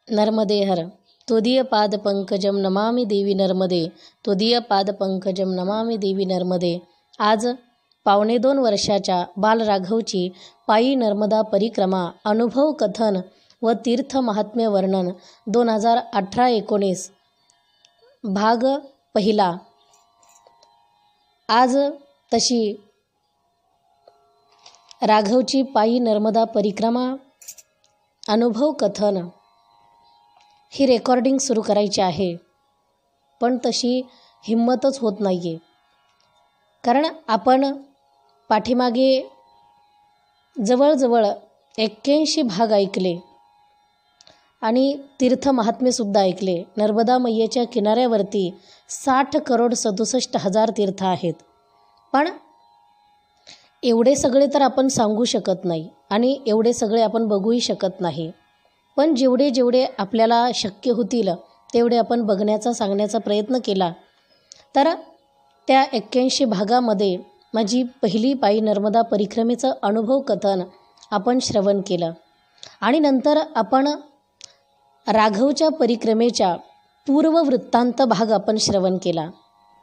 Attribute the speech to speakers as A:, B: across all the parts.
A: नर्मदे हर त्वदीय पाद पंकजम नमामि देवी नर्मदे, त्वदीय पाद पंकजम नमामि देवी नर्मदे। आज 2.25 वर्षाच्या बालराघवची पायी नर्मदा परिक्रमा अनुभव कथन व तीर्थ महात्म्य वर्णन 2018-19 भाग पहिला। आज तशी राघवची पायी नर्मदा परिक्रमा अनुभव कथन ही रेकॉर्डिंग सुरू करायची आहे, पण तशी हिम्मतच होत नाही आहे। कारण आपण पाठीमागे जवळजवळ 81 भाग ऐकले आणि तीर्थ महात्म्यसुद्धा ऐकले। नर्मदा मैयाच्या किनाऱ्यावरती 60 करोड 67 हजार तीर्थ आहेत, पण एवढे सगळे तर आपण सांगू शकत नाही आणि एवढे सगळे आपण बघूही शकत नाही। पण जेवढे आपल्याला शक्य होतील तेवढे आपण बघण्याचा सांगण्याचा प्रयत्न केला। तर त्या 81 भागामध्ये माझी पहिली पायी नर्मदा परिक्रमेचं अनुभव कथन आपण श्रवण केलं आणि नंतर आपण राघवच्या परिक्रमेच्या पूर्ववृत्तांत भाग आपण श्रवण केला।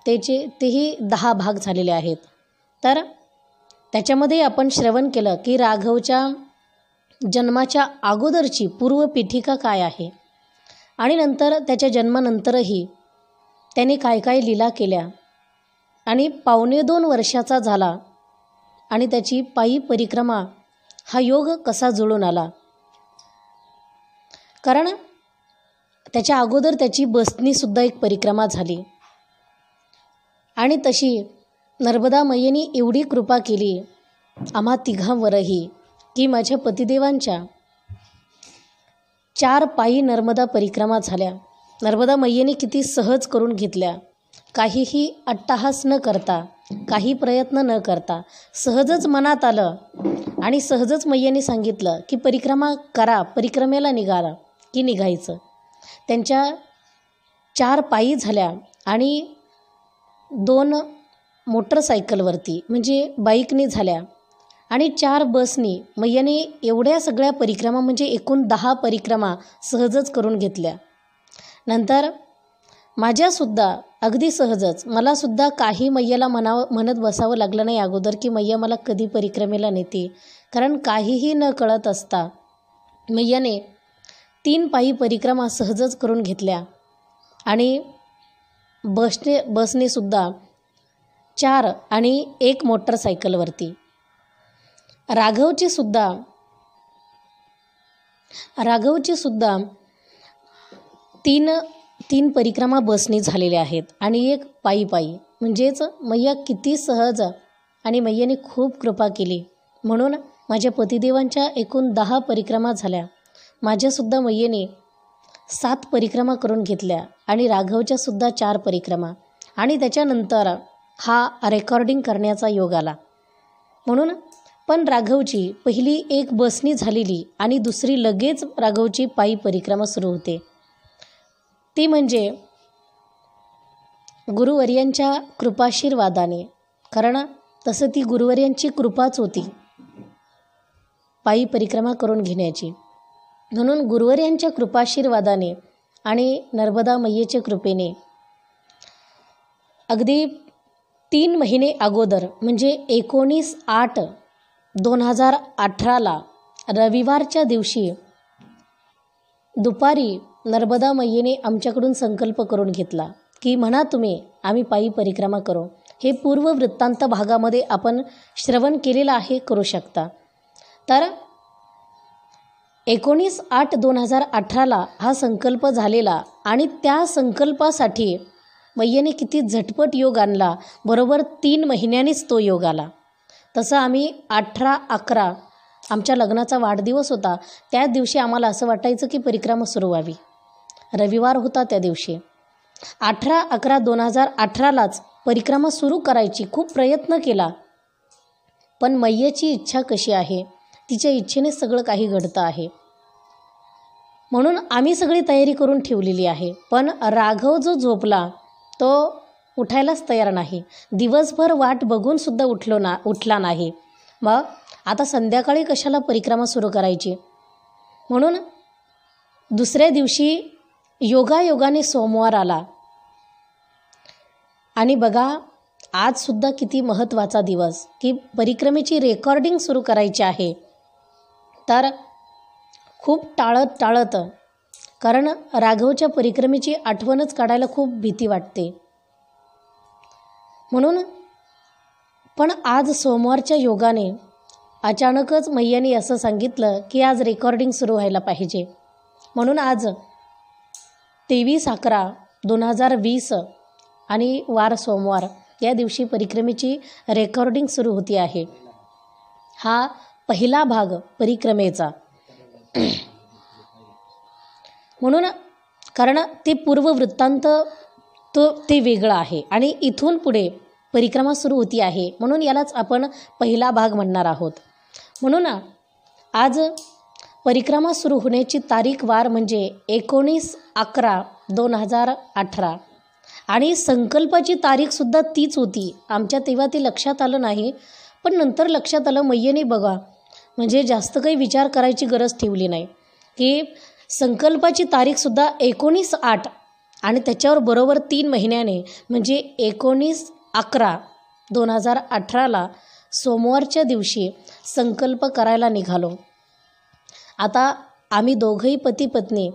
A: तेही 10 भाग झालेले आहेत। तर त्याच्यामध्ये आपण श्रवण केलं की राघवच्या जन्माच्या अगोदरची पूर्वपीठिका काय आहे आणि नंतर त्याच्या जन्मानंतरही त्याने काय काय लीला केल्या आणि 2.25 वर्षाचा झाला आणि त्याची पायी परिक्रमा हा योग कसा जुळून आला। कारण त्याच्या अगोदर त्याची बसनीसुद्धा एक परिक्रमा झाली आणि तशी नर्मदा मैयेने एवढी कृपा केली आम्हा तिघांवरही की माझ्या पतिदेवांच्या 4 पायी नर्मदा परिक्रमा झाल्या। नर्मदा मैयेने किती सहज करून घेतल्या, काहीही अट्टहास न करता, काही प्रयत्न न करता सहजच मनात आलं आणि सहजच मैयेने सांगितलं की परिक्रमा करा, परिक्रमेला निघाला की निघायचं। त्यांच्या 4 पायी झाल्या आणि 2 मोटरसायकलवरती म्हणजे बाईकने झाल्या आणि 4 बसनी मैयाने एवढ्या सगळ्या परिक्रमा म्हणजे एकूण 10 परिक्रमा सहजच करून घेतल्या। नंतर माझ्यासुद्धा अगदी सहजच मलासुद्धा काही मैयाला म्हणत बसावं लागलं नाही अगोदर की मैया मला कधी परिक्रमेला नेते। कारण काहीही न कळत असता मैयाने 3 पायी परिक्रमा सहजच करून घेतल्या आणि बसने सुद्धा 4 आणि 1 मोटरसायकलवरती। राघवची सुद्धा 3 परिक्रमा बसनी झालेल्या आहेत आणि 1 पायी म्हणजेच मैया किती सहज आणि मैयाने खूप कृपा केली म्हणून माझ्या पतिदेवांच्या एकूण 10 परिक्रमा झाल्या। माझ्यासुद्धा मैयेने 7 परिक्रमा करून घेतल्या आणि राघवच्या सुद्धा 4 परिक्रमा आणि त्याच्यानंतर हा रेकॉर्डिंग करण्याचा योग आला। म्हणून पण राघवची पहिली 1 बसनी झालेली आणि दुसरी लगेच राघवची पायी परिक्रमा सुरू होते, ती म्हणजे गुरुवर्यांच्या कृपाशीर्वादाने। कारण तसं ती गुरुवर्यांची कृपाच होती पायी परिक्रमा करून घेण्याची। म्हणून गुरुवर्यांच्या कृपाशीर्वादाने आणि नर्मदा मैयेच्या कृपेने अगदी 3 महिने अगोदर म्हणजे 19/8/2018 रविवारच्या दिवशी दुपारी नर्मदा मैयेने आमच्याकडून संकल्प करून घेतला की म्हणा तुम्ही आम्ही पायी परिक्रमा करू। हे पूर्ववृत्तांत भागामध्ये आपण श्रवण केलेलं आहे, करू शकता। तर 19/8/2018 हा संकल्प झालेला आणि त्या संकल्पासाठी मैयेने किती झटपट योग आणला, बरोबर 3 महिन्यांनीच तो योग आला। तसं आम्ही 18/11 आमच्या लग्नाचा वाढदिवस होता, त्या दिवशी आम्हाला असं वाटायचं की परिक्रमा सुरू व्हावी। रविवार होता त्या दिवशी 18/11/2018लाच परिक्रमा सुरू करायची खूप प्रयत्न केला, पण मैयेची इच्छा कशी आहे, तिच्या इच्छेने सगळं काही घडतं आहे। म्हणून आम्ही सगळी तयारी करून ठेवलेली आहे, पण राघव जो झोपला तो उठायलाच तयार नाही। दिवसभर वाट बघूनसुद्धा उठला नाही। मग आता संध्याकाळी कशाला परिक्रमा सुरू करायची, म्हणून दुसऱ्या दिवशी योगायोगाने सोमवार आला आणि बघा आजसुद्धा किती महत्त्वाचा दिवस की परिक्रमेची रेकॉर्डिंग सुरू करायची आहे. तर खूप टाळत कारण राघवच्या परिक्रमेची आठवणच काढायला खूप भीती वाटते. म्हणून पण आज सोमवारच्या योगाने अचानकच मैयाने असं सांगितलं की आज रेकॉर्डिंग सुरू व्हायला पाहिजे. म्हणून आज 23/11/2020 आणि वार सोमवार या दिवशी परिक्रमेची रेकॉर्डिंग सुरू होती आहे. हा पहिला भाग परिक्रमेचा. म्हणून कारण ते पूर्ववृत्तांत ते वेगळं आहे आणि इथून पुढे परिक्रमा सुरू होती आहे म्हणून यालाच आपण पहिला भाग म्हणणार आहोत. म्हणून आज परिक्रमा सुरू होण्याची तारीख वार म्हणजे 19/11/2018 आणि संकल्पाची तारीखसुद्धा तीच होती. आमच्या तेव्हा ते लक्षात आलं नाही, पण नंतर लक्षात आलं. मैयेने बघा म्हणजे जास्त काही विचार करायची गरज ठेवली नाही की संकल्पाची तारीखसुद्धा 19/8 आणि त्याच्यावर बरोबर 3 महिन्याने म्हणजे 19/11/2018 सोमवारच्या दिवशी संकल्प करायला निघालो. आता आम्ही दोघंही पती पत्नी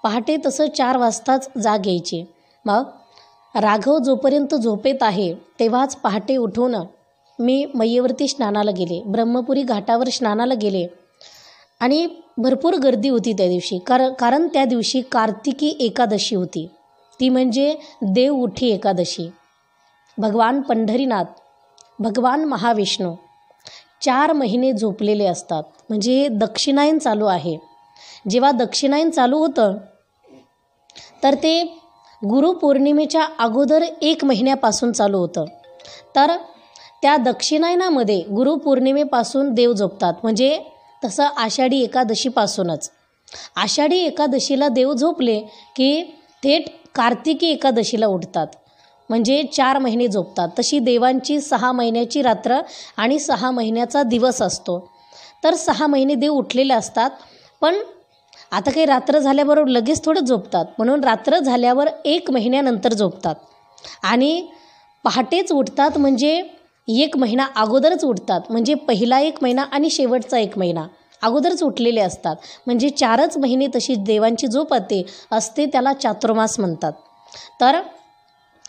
A: पहाटे तसं 4 वाजताच जाग यायची. मग राघव जोपर्यंत झोपेत आहे तेव्हाच पहाटे उठून मी मैयेवरती स्नानाला गेले, ब्रह्मपुरी घाटावर स्नानाला गेले आणि भरपूर गर्दी होती त्या दिवशी. कारण त्या दिवशी कार्तिकी एकादशी होती, ती म्हणजे देवउठी एकादशी. भगवान पंढरीनाथ, भगवान महाविष्णू 4 महिने झोपलेले असतात म्हणजे दक्षिणायन चालू आहे. जेव्हा दक्षिणायन चालू होतं तर ते गुरुपौर्णिमेच्या अगोदर 1 महिन्यापासून चालू होतं. तर त्या दक्षिणायनामध्ये गुरुपौर्णिमेपासून देव झोपतात म्हणजे तसं आषाढी एकादशीपासूनच. आषाढी एकादशीला देव झोपले की थेट कार्तिकी एकादशीला उठतात म्हणजे 4 महिने झोपतात. तशी देवांची 6 महिन्याची रात्र आणि 6 महिन्याचा दिवस असतो. तर 6 महिने देव उठलेले असतात. पण आता काही रात्र झाल्याबरोबर लगेच थोडं झोपतात, म्हणून रात्र झाल्यावर 1 महिन्यानंतर झोपतात आणि पहाटेच उठतात म्हणजे 1 महिना अगोदरच उठतात. म्हणजे पहिला 1 महिना आणि शेवटचा 1 महिना अगोदरच उठलेले असतात. म्हणजे 4च महिने तशी देवांची झोप असते, त्याला चातुर्मास म्हणतात. तर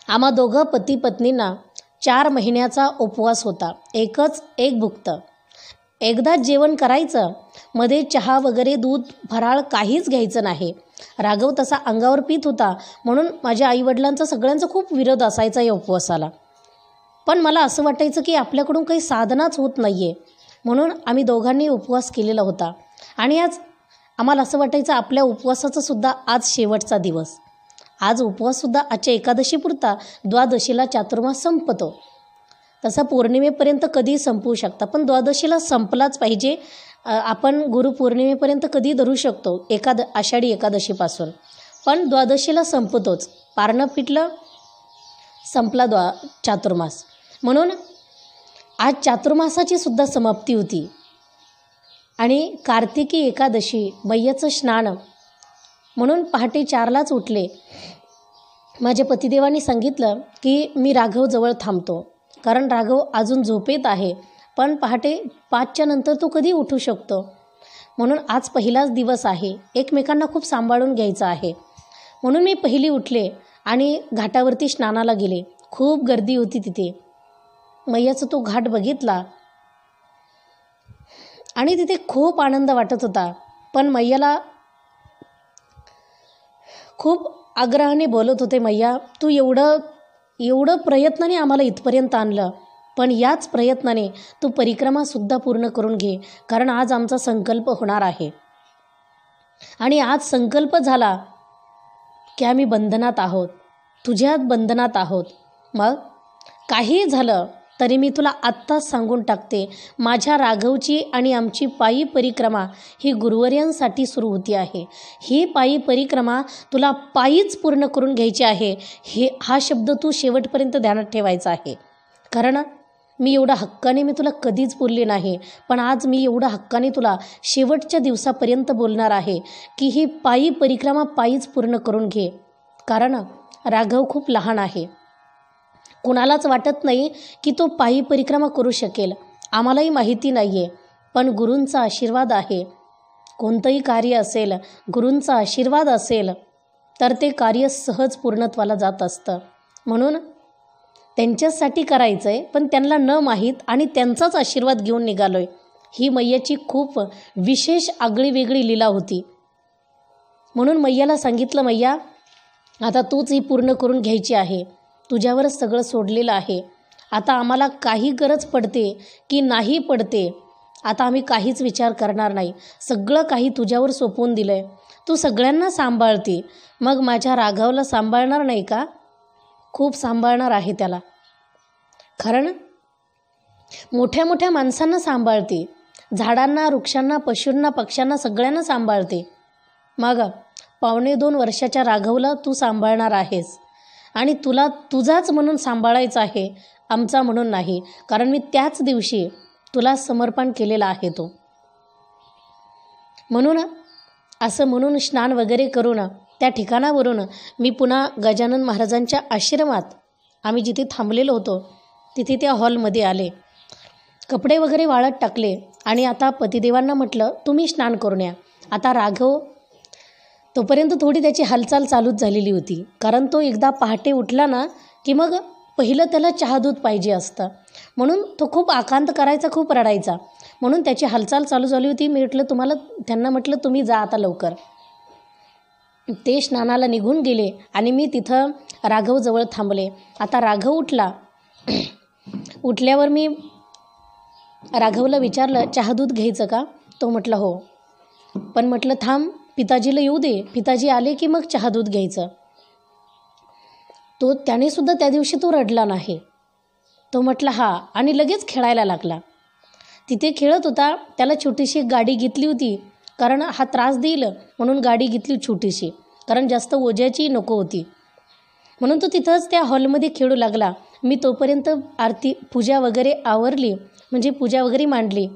A: आम्हा दोघं पती पत्नींना 4 महिन्याचा उपवास होता. एक भुक्त. एकदाच जेवण करायचं, मध्ये चहा वगैरे दूध फराळ काहीच घ्यायचं नाही. राघव तसा अंगावर पीत होता म्हणून माझ्या आईवडिलांचा सगळ्यांचा खूप विरोध असायचा या उपवासाला. पण मला असं वाटायचं की आपल्याकडून काही साधनाच होत नाही आहे, म्हणून आम्ही दोघांनी उपवास केलेला होता. आणि आज आम्हाला असं वाटायचं आपल्या उपवासाचा सुद्धा आज शेवटचा दिवस. आज उपवाससुद्धा आजच्या एकादशीपुरता, द्वादशीला चातुर्मास संपतो. तसा पौर्णिमेपर्यंत कधीही संपवू शकता, पण द्वादशीला संपलाच पाहिजे. आपण गुरुपौर्णिमेपर्यंत कधी धरू शकतो आषाढी एकादशीपासून, पण द्वादशीला संपतोच. पारणं फिटलं, संपला चातुर्मास. म्हणून आज चातुर्मासाची सुद्धा समाप्ती होती आणि कार्तिकी एकादशी, मैयाचं स्नान. म्हणून पहाटे 4लाच उठले. माझ्या पतिदेवांनी सांगितलं की मी राघवजवळ थांबतो, कारण राघव अजून झोपेत आहे, पण पहाटे 5च्या नंतर तो कधी उठू शकतो. म्हणून आज पहिलाच दिवस आहे, एकमेकांना खूप सांभाळून घ्यायचं आहे. म्हणून मी पहिली उठले आणि घाटावरती स्नानाला गेले. खूप गर्दी होती तिथे. मैयाचा तो घाट बघितला आणि तिथे खूप आनंद वाटत होता. पण मैयाला खूप आग्रहाने बोलत होते, मैया तू एवढं प्रयत्नाने आम्हाला इथपर्यंत आणलं, पण याच प्रयत्नाने तू परिक्रमासुद्धा पूर्ण करून घे, कारण आज आमचा संकल्प होणार आहे. आणि आज संकल्प झाला की आम्ही बंधनात आहोत, तुझ्यात बंधनात आहोत. मग काही झालं तरी मी तुला आत्ताच सांगून टाकते, माझ्या राघवची आणि आमची पायी परिक्रमा ही गुरुवर्यांसाठी सुरू होती आहे. ही पायी परिक्रमा तुला पायीच पूर्ण करून घ्यायची आहे. हा शब्द तू शेवटपर्यंत ध्यानात ठेवायचा आहे. कारण मी एवढा हक्काने मी तुला कधीच बोलले नाही, पण आज मी एवढा हक्काने तुला शेवटच्या दिवसापर्यंत बोलणार आहे की ही पायी परिक्रमा पायीच पूर्ण करून घे. कारण राघव खूप लहान आहे. कुणालाच वाटत नाही की तो पायी परिक्रमा करू शकेल. आम्हालाही माहिती नाही आहे, पण गुरूंचा आशीर्वाद आहे. कोणतंही कार्य असेल, गुरूंचा आशीर्वाद असेल तर ते कार्य सहज पूर्णत्वाला जात असतं. म्हणून त्यांच्यासाठी करायचं आहे, पण त्यांना न माहीत आणि त्यांचाच आशीर्वाद घेऊन निघालो आहे. ही मैयाची खूप विशेष आगळी वेगळी लीला होती. म्हणून मैयाला सांगितलं, मैया आता तूच ही पूर्ण करून घ्यायची आहे. तुझ्यावरच सगळं सोडलेलं आहे. आता आम्हाला काही गरज पडते की नाही पडते, आता आम्ही काहीच विचार करणार नाही. सगळं काही तुझ्यावर सोपवून दिलं आहे. तू सगळ्यांना सांभाळते, मग माझ्या राघवला सांभाळणार नाही का? खूप सांभाळणार आहे त्याला. कारण मोठ्या मोठ्या माणसांना सांभाळते, झाडांना, वृक्षांना, पशूंना, पक्ष्यांना सगळ्यांना सांभाळते. मग 1.25 वर्षाच्या राघवला तू सांभाळणार आहेस आणि तुला तुझाच म्हणून सांभाळायचा आहे, आमचा म्हणून नाही. कारण मी त्याच दिवशी तुला समर्पण केलेला आहे तो. म्हणून असं म्हणून स्नान वगैरे करून त्या ठिकाणावरून मी पुन्हा गजानन महाराजांच्या आश्रमात आम्ही जिथे थांबलेलो होतो तिथे त्या हॉलमध्ये आले. कपडे वगैरे वाळत टाकले आणि आता पतिदेवांना म्हटलं तुम्ही स्नान करून या. आता राघव तोपर्यंत थोडी त्याची हालचाल चालूच झालेली होती. कारण तो एकदा पहाटे उठला ना की मग पहिलं त्याला चहा दूध पाहिजे असतं. म्हणून तो खूप आकांत करायचा, खूप रडायचा. म्हणून त्याची हालचाल चालू झाली होती. मी त्यांना म्हटलं तुम्ही जा आता लवकर. ते स्नानाला निघून गेले आणि मी तिथं राघवजवळ थांबले. आता राघव उठला. उठल्यावर मी राघवला विचारलं चहा दूध घ्यायचं का? तो म्हटलं हो. पण म्हटलं थांब, पिताजीला येऊ दे, पिताजी आले की मग चहा दूध घ्यायचं. त्याने सुद्धा त्या दिवशी तो रडला नाही. तो म्हटला हा आणि लगेच खेळायला लागला. तिथे खेळत होता. त्याला छोटीशी गाडी घेतली होती, कारण हा त्रास देईल म्हणून गाडी घेतली छोटीशी, कारण जास्त ओझ्याची नको होती. म्हणून तो तिथंच त्या हॉलमध्ये खेळू लागला. मी तोपर्यंत आरती पूजा वगैरे आवरली, म्हणजे पूजा वगैरे मांडली.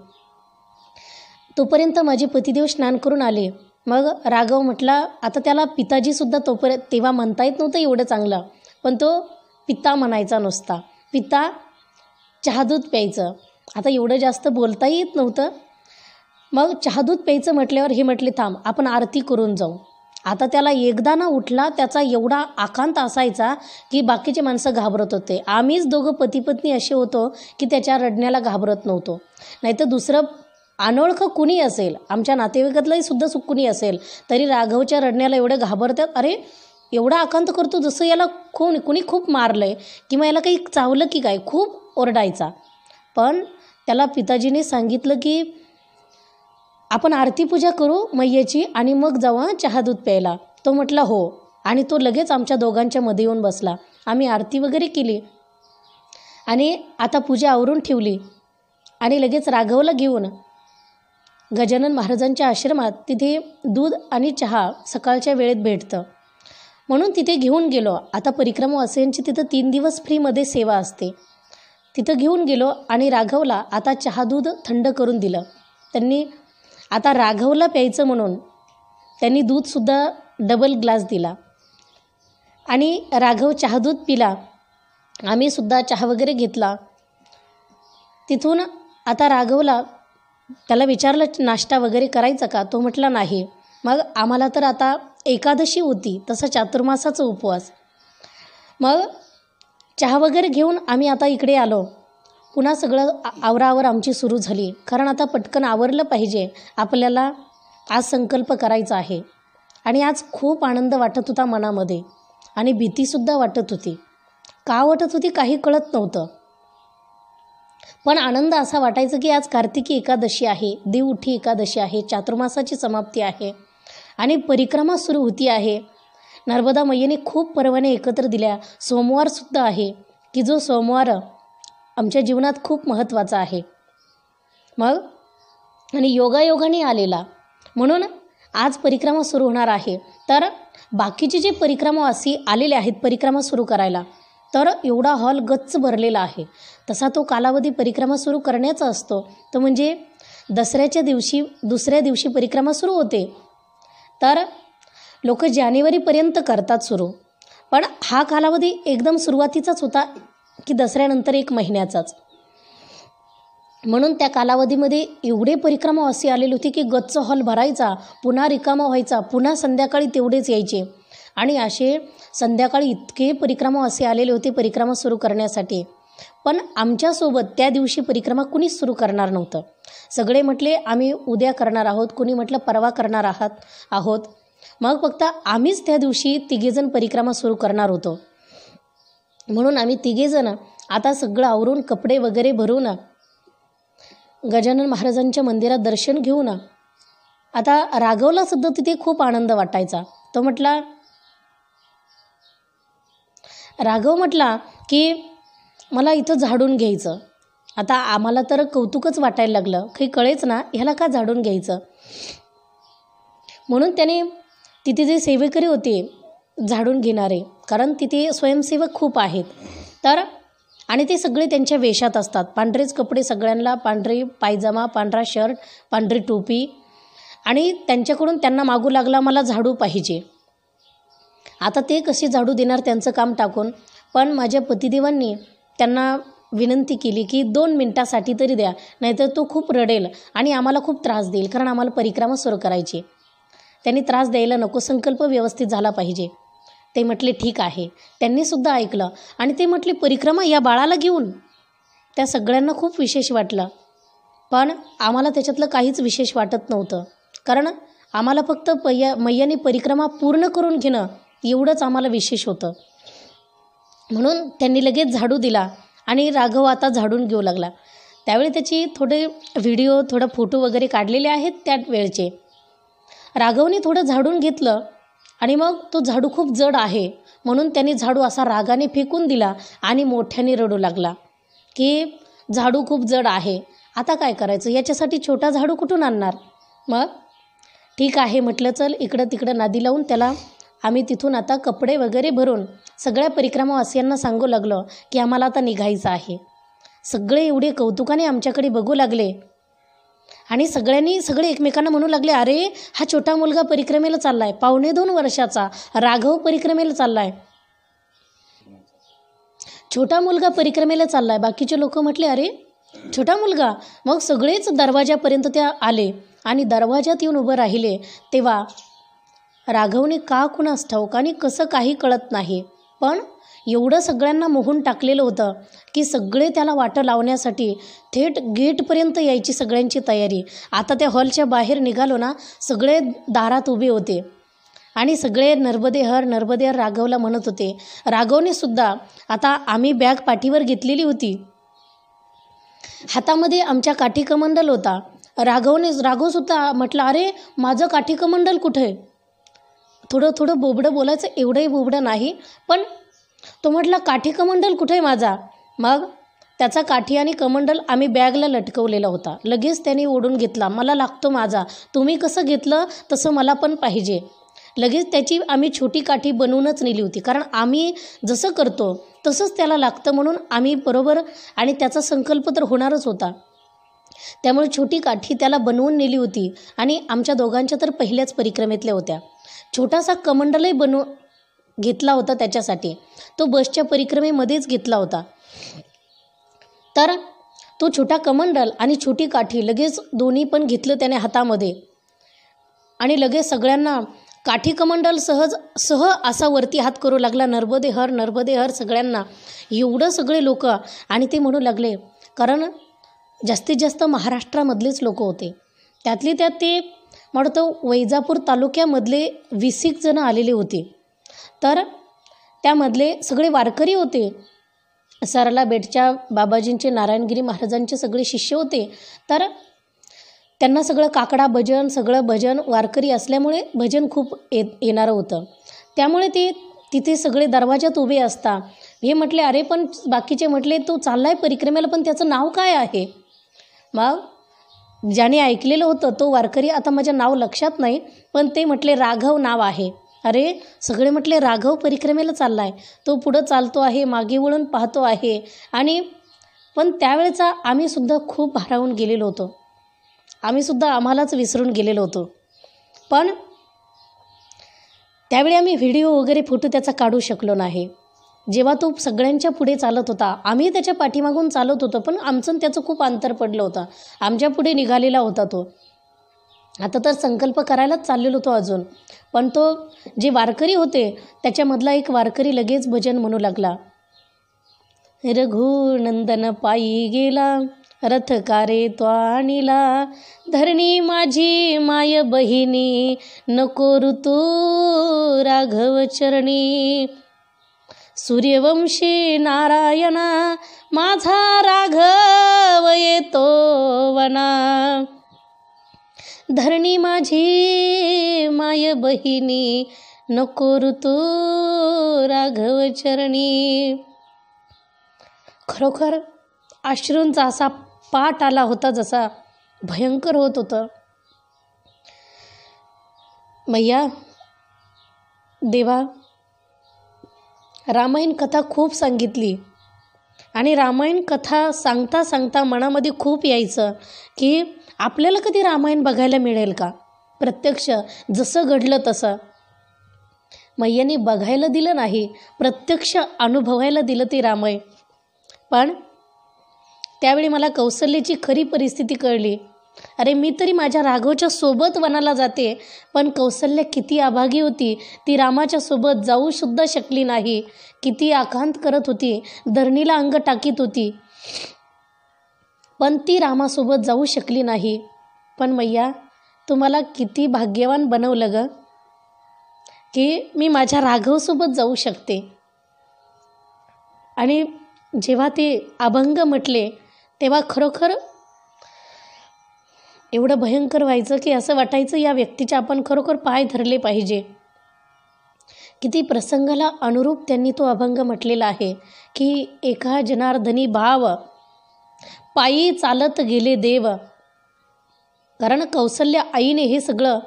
A: तोपर्यंत माझे पतिदेव स्नान करून आले. मग राघव म्हटला, आता त्याला पिताजीसुद्धा तेव्हा म्हणता येत नव्हतं एवढं चांगलं, पण तो पिता म्हणायचा नुसता. पिता चहा दूध प्यायचं. आता एवढं जास्त बोलता येत नव्हतं. मग चहा दूध प्यायचं म्हटल्यावर हे म्हटले थांब आपण आरती करून जाऊ. आता त्याला एकदा ना उठला, त्याचा एवढा आकांत असायचा की बाकीचे माणसं घाबरत होते. आम्हीच दोघं पती पत्नी असे होतो की त्याच्या रडण्याला घाबरत नव्हतो. नाहीतर दुसरं अनोळखं कुणी असेल, आमच्या नातेवाईकातलंही सुद्धा कुणी असेल तरी राघवच्या रडण्याला एवढं घाबरतात. अरे एवढा आकांत करतो जसं याला कुणी खूप मारलं आहे किंवा याला काही चावलं की काय, खूप ओरडायचा. पण त्याला पिताजीने सांगितलं की आपण आरती पूजा करू मैयाची आणि मग जाऊ चहा दूध प्यायला. तो म्हटला हो आणि तो लगेच आमच्या दोघांच्या मध्ये येऊन बसला. आम्ही आरती वगैरे केली आणि आता पूजा आवरून ठेवली आणि लगेच राघवला घेऊन गजानन महाराजांच्या आश्रमात तिथे दूध आणि चहा सकाळच्या वेळेत भेटतं म्हणून तिथे घेऊन गेलो. आता परिक्रमा वासियांची तिथं 3 दिवस फ्रीमध्ये सेवा असते. तिथं घेऊन गेलो आणि राघवला आता चहा दूध थंड करून दिलं. त्यांनी आता राघवला प्यायचं म्हणून त्यांनी दूधसुद्धा डबल ग्लास दिला आणि राघव चहा दूध पिला. आम्हीसुद्धा चहा वगैरे घेतला. तिथून आता राघवला त्याला विचारलं नाश्ता वगैरे करायचा का? तो म्हटला नाही. मग आम्हाला तर आता एकादशी होती, तसं चातुर्मासाचा उपवास. मग चहा वगैरे घेऊन आम्ही आता इकडे आलो. पुन्हा सगळं आवरावर आमची सुरू झाली, कारण आता पटकन आवरलं पाहिजे. आपल्याला आज संकल्प करायचा आहे आणि आज खूप आनंद वाटत होता मनामध्ये आणि भीतीसुद्धा वाटत होती. का वाटत होती काही कळत नव्हतं, पण आनंद असा वाटायचा की आज कार्तिकी एकादशी आहे, देवउठी एकादशी आहे, चातुर्मासाची समाप्ती आहे आणि परिक्रमा सुरू होती आहे. नर्मदा मैयेने खूप पर्वण्या एकत्र दिल्या. सोमवारसुद्धा आहे की जो सोमवार आमच्या जीवनात खूप महत्त्वाचा आहे. मग आणि योगायोगाने आलेला म्हणून आज परिक्रमा सुरू होणार आहे. तर बाकीचे जे परिक्रमावासी आलेले आहेत परिक्रमा सुरू करायला, तर एवढा हॉल गच्च भरलेला आहे. तसा तो कालावधी परिक्रमा सुरू करण्याचा असतो. तो म्हणजे दसऱ्याच्या दिवशी दुसऱ्या दिवशी परिक्रमा सुरू होते. तर लोक जानेवारीपर्यंत करतात सुरू. पण हा कालावधी एकदम सुरुवातीचाच होता की दसऱ्यानंतर 1 महिन्याचाच. म्हणून त्या कालावधीमध्ये एवढे परिक्रमा असे आलेले होते की गच्च हॉल भरायचा, पुन्हा रिकामा व्हायचा, पुन्हा संध्याकाळी तेवढेच यायचे. आणि असे संध्याकाळी इतके परिक्रमा असे आलेले होते परिक्रमा सुरू करण्यासाठी. पण आमच्यासोबत त्या दिवशी परिक्रमा कुणीच सुरू करणार नव्हतं. सगळे म्हटले आम्ही उद्या करणार आहोत, कुणी म्हटलं परवा करणार आहोत. मग फक्त आम्हीच त्या दिवशी तिघेजण परिक्रमा सुरू करणार होतो. म्हणून आम्ही तिघेजण आता सगळं आवरून कपडे वगैरे भरून गजानन महाराजांच्या मंदिरात दर्शन घेऊन आता राघवला सुद्धा तिथे खूप आनंद वाटायचा. तो म्हटला, राघव म्हटला की मला इथं झाडून घ्यायचं. आता आम्हाला तर कौतुकच वाटायला लागलं, काही कळेच ना ह्याला का झाडून घ्यायचं. म्हणून त्याने तिथे जे सेवेकरी होते झाडून घेणारे, कारण तिथे स्वयंसेवक खूप आहेत, तर आणि ते सगळे त्यांच्या वेशात असतात. पांढरेच कपडे सगळ्यांना, पांढरे पायजमा, पांढरा शर्ट, पांढरी टोपी. आणि त्यांना मागू लागला मला झाडू पाहिजे. आता ते कसे झाडू देणार त्यांचं काम टाकून. पण माझ्या पतिदेवांनी त्यांना विनंती केली की 2 मिनिटासाठी तरी द्या, नाहीतर तो खूप रडेल आणि आम्हाला खूप त्रास देईल, कारण आम्हाला परिक्रमा सुरू करायची. त्यांनी त्रास द्यायला नको, संकल्प व्यवस्थित झाला पाहिजे. ते म्हटले ठीक आहे. त्यांनीसुद्धा ऐकलं आणि ते म्हटले परिक्रमा या बाळाला घेऊन. त्या सगळ्यांना खूप विशेष वाटलं. पण आम्हाला त्याच्यातलं काहीच विशेष वाटत नव्हतं, कारण आम्हाला फक्त मैयाने परिक्रमा पूर्ण करून घेणं एवढंच आम्हाला विशेष होतं. म्हणून त्यांनी लगेच झाडू दिला आणि राघव आता झाडून घेऊ लागला. त्यावेळी त्याची थोडे व्हिडिओ, थोडं फोटो वगैरे काढलेले आहेत त्या वेळचे. राघवने थोडं झाडून घेतलं आणि मग तो झाडू खूप जड आहे म्हणून त्याने झाडू असा रागाने फेकून दिला आणि मोठ्याने रडू लागला की झाडू खूप जड आहे, आता काय करायचं, याच्यासाठी छोटा झाडू कुठून आणणार. मग ठीक आहे म्हटलं, चल इकडं तिकडं नादी लावून त्याला आम्ही तिथून आता कपडे वगैरे भरून सगळ्या परिक्रमावासियांना सांगू लागलो की आम्हाला आता निघायचं आहे. सगळे एवढे कौतुकाने आमच्याकडे बघू लागले आणि सगळे एकमेकांना म्हणू लागले, अरे हा छोटा मुलगा परिक्रमेला चालला आहे, 2.5 वर्षाचा राघव परिक्रमेला चालला आहे, छोटा मुलगा परिक्रमेला चालला आहे. बाकीचे लोक म्हटले अरे छोटा मुलगा. मग सगळेच दरवाजापर्यंत त्या आले आणि दरवाजात येऊन उभं राहिले. तेव्हा राघवने का कुणास ठाऊक आणि कसं काही कळत नाही, पण एवढं सगळ्यांना मोहून टाकलेलं होतं की सगळे त्याला वाटं लावण्यासाठी थेट गेटपर्यंत यायची सगळ्यांची तयारी. आता त्या हॉलच्या बाहेर निघालो ना, सगळे दारात उभे होते आणि सगळे नर्मदे हर नर्मदे हर राघवला म्हणत होते. राघवने सुद्धा आता आम्ही बॅग पाठीवर घेतलेली होती, हातामध्ये आमच्या काठी कमंडल होता. राघवसुद्धा म्हटलं अरे माझं काठी कमंडल कुठे. थोडं बोबडं बोलायचं, एवढंही बोबडं नाही, पण तो म्हटला काठी कमंडल कुठे माझा. मग त्याचा काठी आणि कमंडल आम्ही बॅगला लटकवलेला होता. लगेच त्याने ओढून घेतला, मला लागतो माझा, तुम्ही कसं घेतलं तसं मला पण पाहिजे. लगेच त्याची आम्ही छोटी काठी बनवूनच नेली होती, कारण आम्ही जसं करतो तसंच त्याला लागतं म्हणून आम्ही बरोबर, आणि त्याचा संकल्प तर होणारच होता. त्यामुळे छोटी काठी त्याला बनवून नेली होती आणि आमच्या दोघांच्या तर पहिल्याच परिक्रमेतल्या होत्या. छोटासा कमंडलही घेतला होता त्याच्यासाठी, तो बसच्या परिक्रमेमध्येच घेतला होता. तर तो छोटा कमंडल आणि छोटी काठी लगेच दोन्ही पण घेतलं त्याने हातामध्ये आणि लगेच सगळ्यांना काठी कमंडल सह असा वरती हात करू लागला, नर्मदे हर सगळ्यांना. एवढं सगळे लोक, आणि ते म्हणू लागले, कारण जास्तीत जास्त महाराष्ट्रामधलेच लोक होते. त्यातले त्यात ते म्हणतो वैजापूर तालुक्यामधले 20 जण आलेले होते. तर त्यामधले सगळे वारकरी होते. सरला बेटच्या बाबाजींचे, नारायणगिरी महाराजांचे सगळे शिष्य होते. तर त्यांना सगळं काकडा भजन, सगळं भजन, वारकरी असल्यामुळे भजन खूप येणारं होतं. त्यामुळे ते तिथे सगळे दरवाजात उभे असता. हे म्हटले अरे पण बाकीचे म्हटले तो चाललाय परिक्रमेला, पण त्याचं नाव काय आहे. मग ज्याने ऐकलेलं होतं तो वारकरी, आता माझं नाव लक्षात नाही, पण ते म्हटले राघव नाव आहे. अरे सगळे म्हटले राघव परिक्रमेला चालला आहे, तो पुढं चालतो आहे, मागे वळून पाहतो आहे. आणि पण त्यावेळेचा आम्हीसुद्धा खूप भारावून गेलेलो होतो, आम्हीसुद्धा आम्हालाच विसरून गेलेलो होतो. पण त्यावेळी आम्ही व्हिडिओ वगैरे फोटो त्याचा काढू शकलो नाही. जेव्हा तो सगळ्यांच्या पुढे चालत होता, आम्ही त्याच्या पाठीमागून चालत होतो, पण आमचं त्याचं खूप अंतर पडलं होतं. आमच्या पुढे निघालेला होता तो. आता तर संकल्प करायलाच चाललेलो होतो अजून, पण तो जे वारकरी होते त्याच्यामधला एक वारकरी लगेच भजन म्हणू लागला. रघुनंदन पायी गेला, रथकारे तो आणिला, धरणी माझी माय बहिणी, नको ऋतू राघव चरणी. सूर्यवंशी नारायणा, माझा राघव येतो वना, धरणी माझी माय बहिणी, नको ऋतू राघव चरणी. खरोखर अश्रूंचा असा पाठ आला होता, जसा भयंकर होत होतं. मैया देवा, रामायण कथा खूप सांगितली आणि रामायण कथा सांगता सांगता मनामध्ये खूप यायचं की आपल्याला कधी रामायण बघायला मिळेल का, प्रत्यक्ष जसं घडलं तसं. मैयाने बघायला दिलं नाही, प्रत्यक्ष अनुभवायला दिलं ते रामायण. पण त्यावेळी मला कौसल्याची खरी परिस्थिती कळली. अरे मी तरी माझ्या राघवच्या सोबत वनाला जाते, पण कौसल्या किती अभागी होती, ती रामाच्या सोबत जाऊ सुद्धा शकली नाही. किती आकांत करत होती, धरणीला अंग टाकीत होती, पण ती रामासोबत जाऊ शकली नाही. पण मैया तुम्हाला किती भाग्यवान बनवलं ग, की मी माझ्या राघवसोबत जाऊ शकते. आणि जेव्हा ते अभंग म्हटले तेव्हा खरोखर एवढं भयंकर व्हायचं की असं वाटायचं या व्यक्तीचे आपण खरोखर पाय धरले पाहिजे. किती प्रसंगाला अनुरूप त्यांनी तो अभंग म्हटलेला आहे की एका जनार्दनी भाव, पायी चालत गेले देव. कारण कौसल्या आईने हे सगळं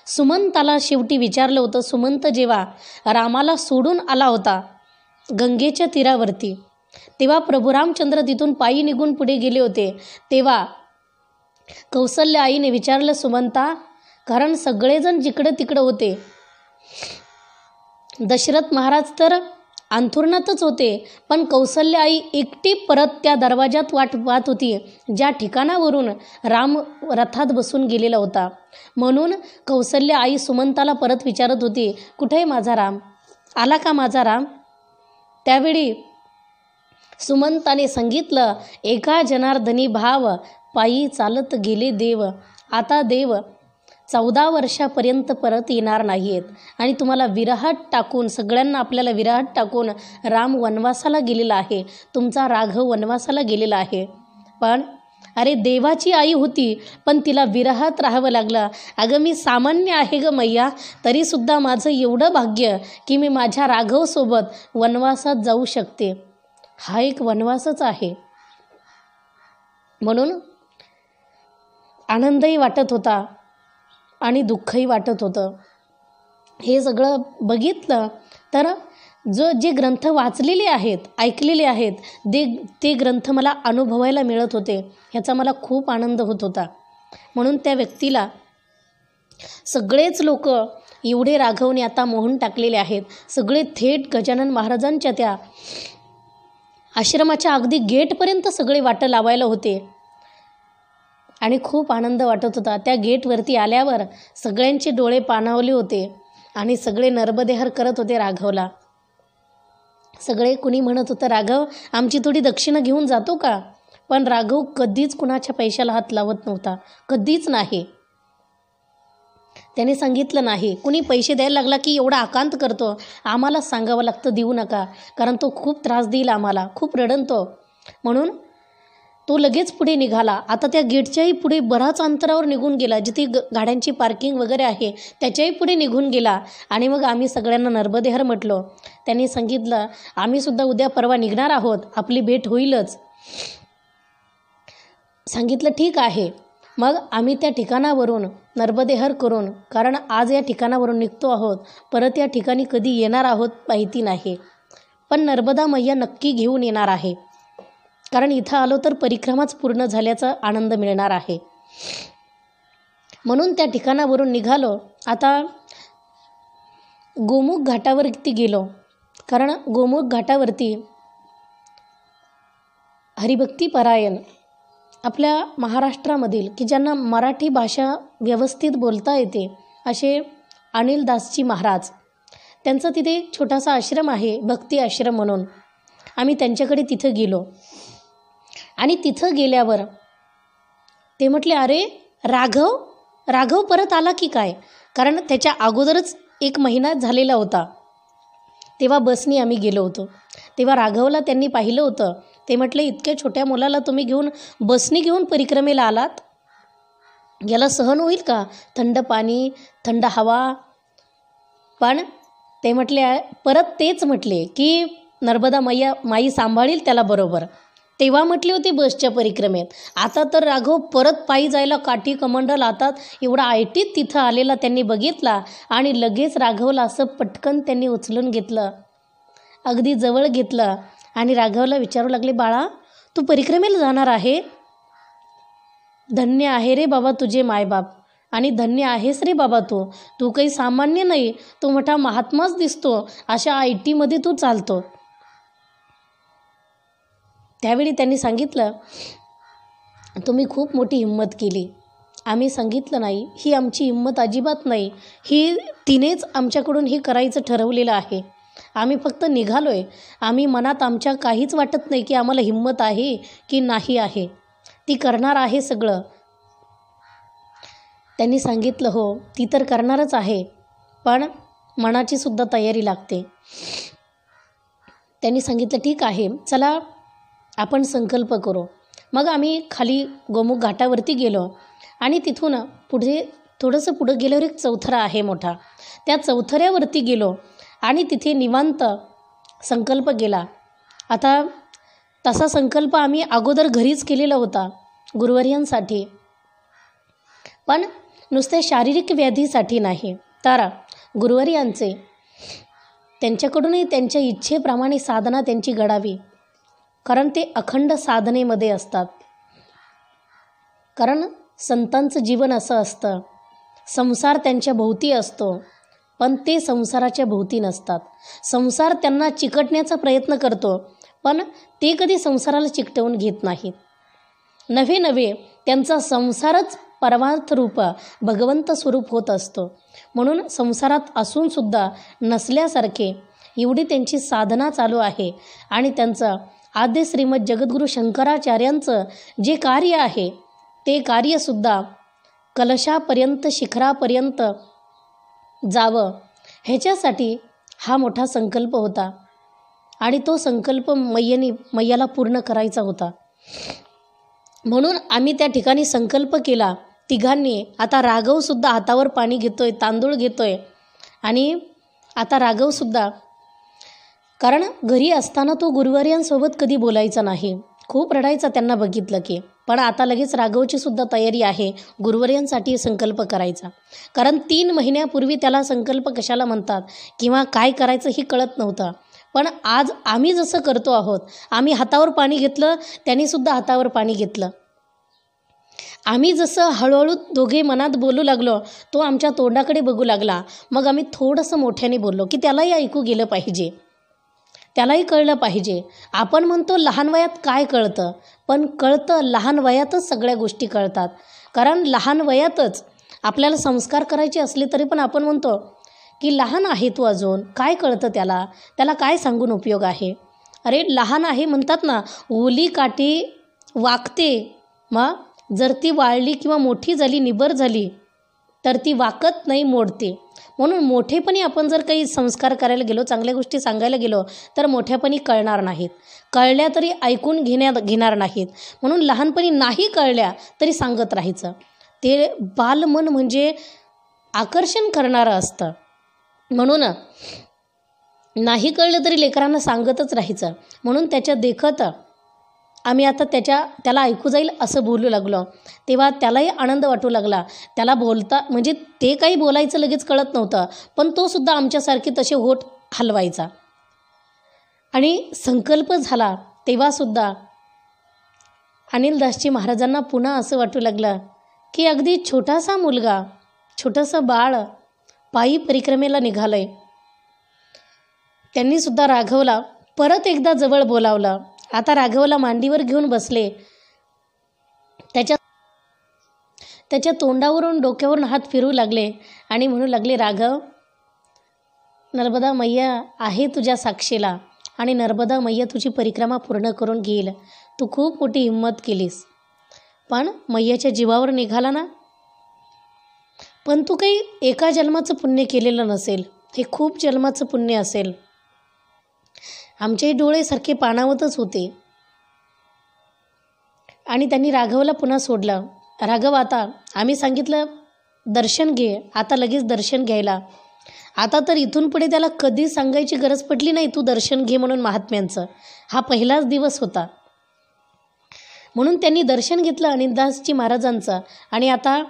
A: सुमंताला शेवटी विचारलं होतं. सुमंत जेव्हा रामाला सोडून आला होता गंगेच्या तीरावरती, तेव्हा प्रभू रामचंद्र तिथून पायी निघून पुढे गेले होते. तेव्हा कौसल्या आईने विचारलं सुमंता, कारण सगळेजण जिकडं तिकडं होते. दशरथ महाराज तर अंथरुणातच होते, पण कौसल्या आई एकटी परत त्या दरवाजात वाट पाहत होती ज्या ठिकाणावरून राम रथात बसून गेलेला होता. म्हणून कौसल्या आई सुमंताला परत विचारत होती, कुठे आहे माझा राम, आला का माझा राम. त्यावेळी सुमंताने सांगितलं, एका जनार्दनी भाव, पायी चालत गेले देव. आता देव 14 वर्षापर्यंत परत येणार नाही आहेत आणि तुम्हाला विरहात टाकून, सगळ्यांना आपल्याला विरहात टाकून राम वनवासाला गेलेला आहे, तुमचा राघव वनवासाला गेलेला आहे. पण अरे देवाची आई होती, पण तिला विरहात राहावं लागलं. अगं मी सामान्य आहे ग मैया, तरीसुद्धा माझं एवढं भाग्य की मी माझ्या राघवसोबत वनवासात जाऊ शकते. हा एक वनवासच आहे. म्हणून आनंदही वाटत होता आणि दुःखही वाटत होतं. हे सगळं बघितलं तर जे ग्रंथ वाचलेले आहेत, ऐकलेले आहेत, ते ग्रंथ मला अनुभवायला मिळत होते. ह्याचा मला खूप आनंद होत होता. म्हणून त्या व्यक्तीला सगळेच लोक एवढे राघवने आता मोहून टाकलेले आहेत. सगळे थेट गजानन महाराजांच्या त्या आश्रमाच्या अगदी गेटपर्यंत सगळे वाटं लावायला होते आणि खूप आनंद वाटत होता. त्या गेटवरती आल्यावर सगळ्यांचे डोळे पाणावले होते आणि सगळे नर्मदेहर करत होते राघवला. सगळे कुणी म्हणत होतं, राघव आमची थोडी दक्षिणा घेऊन जातो का. पण राघव कधीच कुणाच्या पैशाला हात लावत नव्हता, कधीच नाही. त्याने सांगितलं नाही. कुणी पैसे द्यायला लागला की एवढा आकांत करतो, आम्हाला सांगावं लागतं देऊ नका, कारण तो खूप त्रास देईल आम्हाला, खूप रडणतो. म्हणून तो लगेच पुढे निघाला. आता त्या गेटच्याही पुढे बराच अंतरावर निघून गेला, जिथे गाड्यांची पार्किंग वगैरे आहे त्याच्याही पुढे निघून गेला. आणि मग आम्ही सगळ्यांना नर्मदेहर म्हटलो. त्यांनी सांगितलं, आम्हीसुद्धा उद्या परवा निघणार आहोत, आपली भेट होईलच. सांगितलं ठीक आहे. मग आम्ही त्या ठिकाणावरून नर्मदेहर करून, कारण आज या ठिकाणावरून निघतो आहोत, परत या ठिकाणी कधी येणार आहोत माहिती नाही, पण नर्मदा मैया नक्की घेऊन येणार आहे, कारण इथं आलो तर परिक्रमाच पूर्ण झाल्याचा आनंद मिळणार आहे. म्हणून त्या ठिकाणावरून निघालो. आता गोमुख घाटावरती गेलो, कारण गोमुख घाटावरती हरिभक्तीपरायण आपल्या महाराष्ट्रामधील की ज्यांना मराठी भाषा व्यवस्थित बोलता येते असे अनिलदासजी महाराज, त्यांचा तिथे एक छोटासा आश्रम आहे, भक्ती आश्रम म्हणून. आम्ही त्यांच्याकडे तिथं गेलो आणि तिथं गेल्यावर ते म्हटले, अरे राघव परत आला की काय, कारण त्याच्या अगोदरच 1 महिना झालेला होता. तेव्हा बसनी आम्ही गेलो होतो. तेव्हा राघवला त्यांनी पाहिलं होतं. ते म्हटले, इतक्या छोट्या मुलाला तुम्ही बसनी घेऊन परिक्रमेला आलात, याला सहन होईल का, थंड पाणी, थंड हवा. पण ते म्हटले, परत तेच म्हटले की नर्मदा माई सांभाळील त्याला बरोबर. तेव्हा म्हटले होते बसच्या परिक्रमेत. आता तर राघव परत पायी जायला काठी कमंडल हातात एवढा आयटीत तिथं आलेला त्यांनी बघितला आणि लगेच राघवला असं पटकन त्यांनी उचलून घेतलं, अगदी जवळ घेतलं आणि राघवला विचारू लागले, बाळा तू परिक्रमेला जाणार आहे, धन्य आहे रे बाबा तुझे मायबाप, आणि धन्य आहेस रे बाबा तू काही सामान्य नाही, तू मोठा महात्माच दिसतो, अशा आयटीमध्ये तू चालतो. त्यावेळी त्यांनी सांगितलं, तुम्ही खूप मोठी हिंमत केली. आम्ही सांगितलं नाही, ही आमची हिंमत अजिबात नाही, ही तिनेच आमच्याकडून हे करायचं ठरवलेलं आहे. आम्ही फक्त निघालोय. आम्ही मनात आमच्या काहीच वाटत नाही की आम्हाला हिंमत आहे की नाही आहे, ती करणार आहे सगळं. त्यांनी सांगितलं, हो ती तर करणारच आहे, पण मनाची सुद्धा तयारी लागते. त्यांनी सांगितलं, ठीक आहे चला आपण संकल्प करू. मग आम्ही खाली गोमुख घाटावरती गेलो आणि तिथून थोडंसं पुढं गेल्यावर एक चौथरा आहे मोठा, त्या चौथऱ्यावरती गेलो आणि तिथे निवांत संकल्प केला. आता तसा संकल्प आम्ही अगोदर घरीच केलेला होता गुरुवर्यांसाठी, पण नुसते शारीरिक व्याधीसाठी नाही, तर गुरुवर्यांचे त्यांच्याकडूनही त्यांच्या इच्छेप्रमाणे साधना त्यांची घडावी, कारण ते अखंड साधनेमध्ये असतात. कारण संतांचं जीवन असं असतं, संसार त्यांच्या भोवती असतो, पण ते संसाराच्या भोवती नसतात. संसार त्यांना चिकटण्याचा प्रयत्न करतो, पण ते कधी संसाराला चिकटवून घेत नाहीत. नवे त्यांचा संसारच परमार्थ रूप भगवंत स्वरूप होत असतो. म्हणून संसारात असूनसुद्धा नसल्यासारखे एवढी त्यांची साधना चालू आहे. आणि त्यांचं आद्य श्रीमद जगद्गुरू शंकराचार्यांचं जे कार्य आहे ते कार्यसुद्धा कलशापर्यंत शिखरापर्यंत जावं, ह्याच्यासाठी हा मोठा संकल्प होता आणि तो संकल्प मैयाला पूर्ण करायचा होता. म्हणून आम्ही त्या ठिकाणी संकल्प केला तिघांनी. आता राघवसुद्धा हातावर पाणी घेतोय, तांदूळ घेतोय, आणि आता राघवसुद्धा, कारण घरी असताना तो गुरुवर्यांसोबत कधी बोलायचा नाही, खूप रडायचा त्यांना बघितलं की. पण आता लगेच राघवची सुद्धा तयारी आहे गुरुवर्यांसाठी संकल्प करायचा, कारण 3 महिन्यापूर्वी त्याला संकल्प कशाला म्हणतात किंवा काय करायचं हे कळत नव्हतं. पण आज आम्ही जसं करतो आहोत, आम्ही हातावर पाणी घेतलं, त्यांनीसुद्धा हातावर पाणी घेतलं. आम्ही जसं हळूहळू दोघे मनात बोलू लागलो, तो आमच्या तोंडाकडे बघू लागला. मग आम्ही थोडंसं मोठ्याने बोललो की त्यालाही ऐकू गेलं पाहिजे, त्यालाही कळलं पाहिजे. आपण म्हणतो लहान वयात काय कळतं, पण कळतं लहान वयातच सगळ्या गोष्टी कळतात. कारण लहान वयातच आपल्याला संस्कार करायचे असले तरी पण आपण म्हणतो की लहान आहे तो अजून, काय कळतं त्याला काय सांगून उपयोग आहे. अरे लहान आहे म्हणतात ना, ओली काठी वाकते, मग जर ती वाळली किंवा मोठी झाली, निबर झाली, तर ती वाकत नाही, मोडते. म्हणून मोठेपणी आपण जर काही संस्कार करायला गेलो, चांगल्या गोष्टी सांगायला गेलो, तर मोठ्यापणी कळणार नाहीत, कळल्या तरी ऐकून घेणार नाहीत. म्हणून लहानपणी नाही कळल्या तरी सांगत राहायचं. ते बालमन म्हणजे आकर्षण करणारं असतं. म्हणून नाही कळलं तरी लेकरांना सांगतच राहायचं. म्हणून त्याच्या देखत आम्ही आता त्याला ऐकू जाईल असं बोलू लागलो. तेव्हा त्यालाही आनंद वाटू लागला. त्याला बोलता म्हणजे ते काही बोलायचं लगेच कळत नव्हतं, पण तो सुद्धा आमच्यासारखे तसे होठ हलवायचा. आणि संकल्प झाला तेव्हासुद्धा अनिलदासजी महाराजांना पुन्हा असं वाटू लागलं की अगदी छोटासा मुलगा, छोटंसं बाळ पायी परिक्रमेला निघालंय. त्यांनीसुद्धा राघवला परत एकदा जवळ बोलावलं. आता राघवला मांडीवर घेऊन बसले. त्याच्या तोंडावरून डोक्यावरून हात फिरू लागले आणि म्हणू लागले, राघव, नर्मदा मैया आहे तुझ्या साक्षीला आणि नर्मदा मैया तुझी परिक्रमा पूर्ण करून घेईल. तू खूप मोठी हिंमत केलीस, पण मैयाच्या जीवावर निघाला ना. पण तू काही एका जन्माचं पुण्य केलेलं नसेल, हे खूप जन्माचं पुण्य असेल. आमचे डोळे सारखे पाणावतच होते. आणि त्यांनी राघवला पुन्हा सोडलं. राघव, आता आम्ही सांगितलं दर्शन घे, आता लगेच दर्शन घ्यायला. आता तर इथून पुढे त्याला कधी सांगायची गरज पडली नाही तू दर्शन घे म्हणून महात्म्यांचं. हा पहिलाच दिवस होता. म्हणून त्यांनी दर्शन घेतलं अनिलदासजी महाराजांचं. आणि आता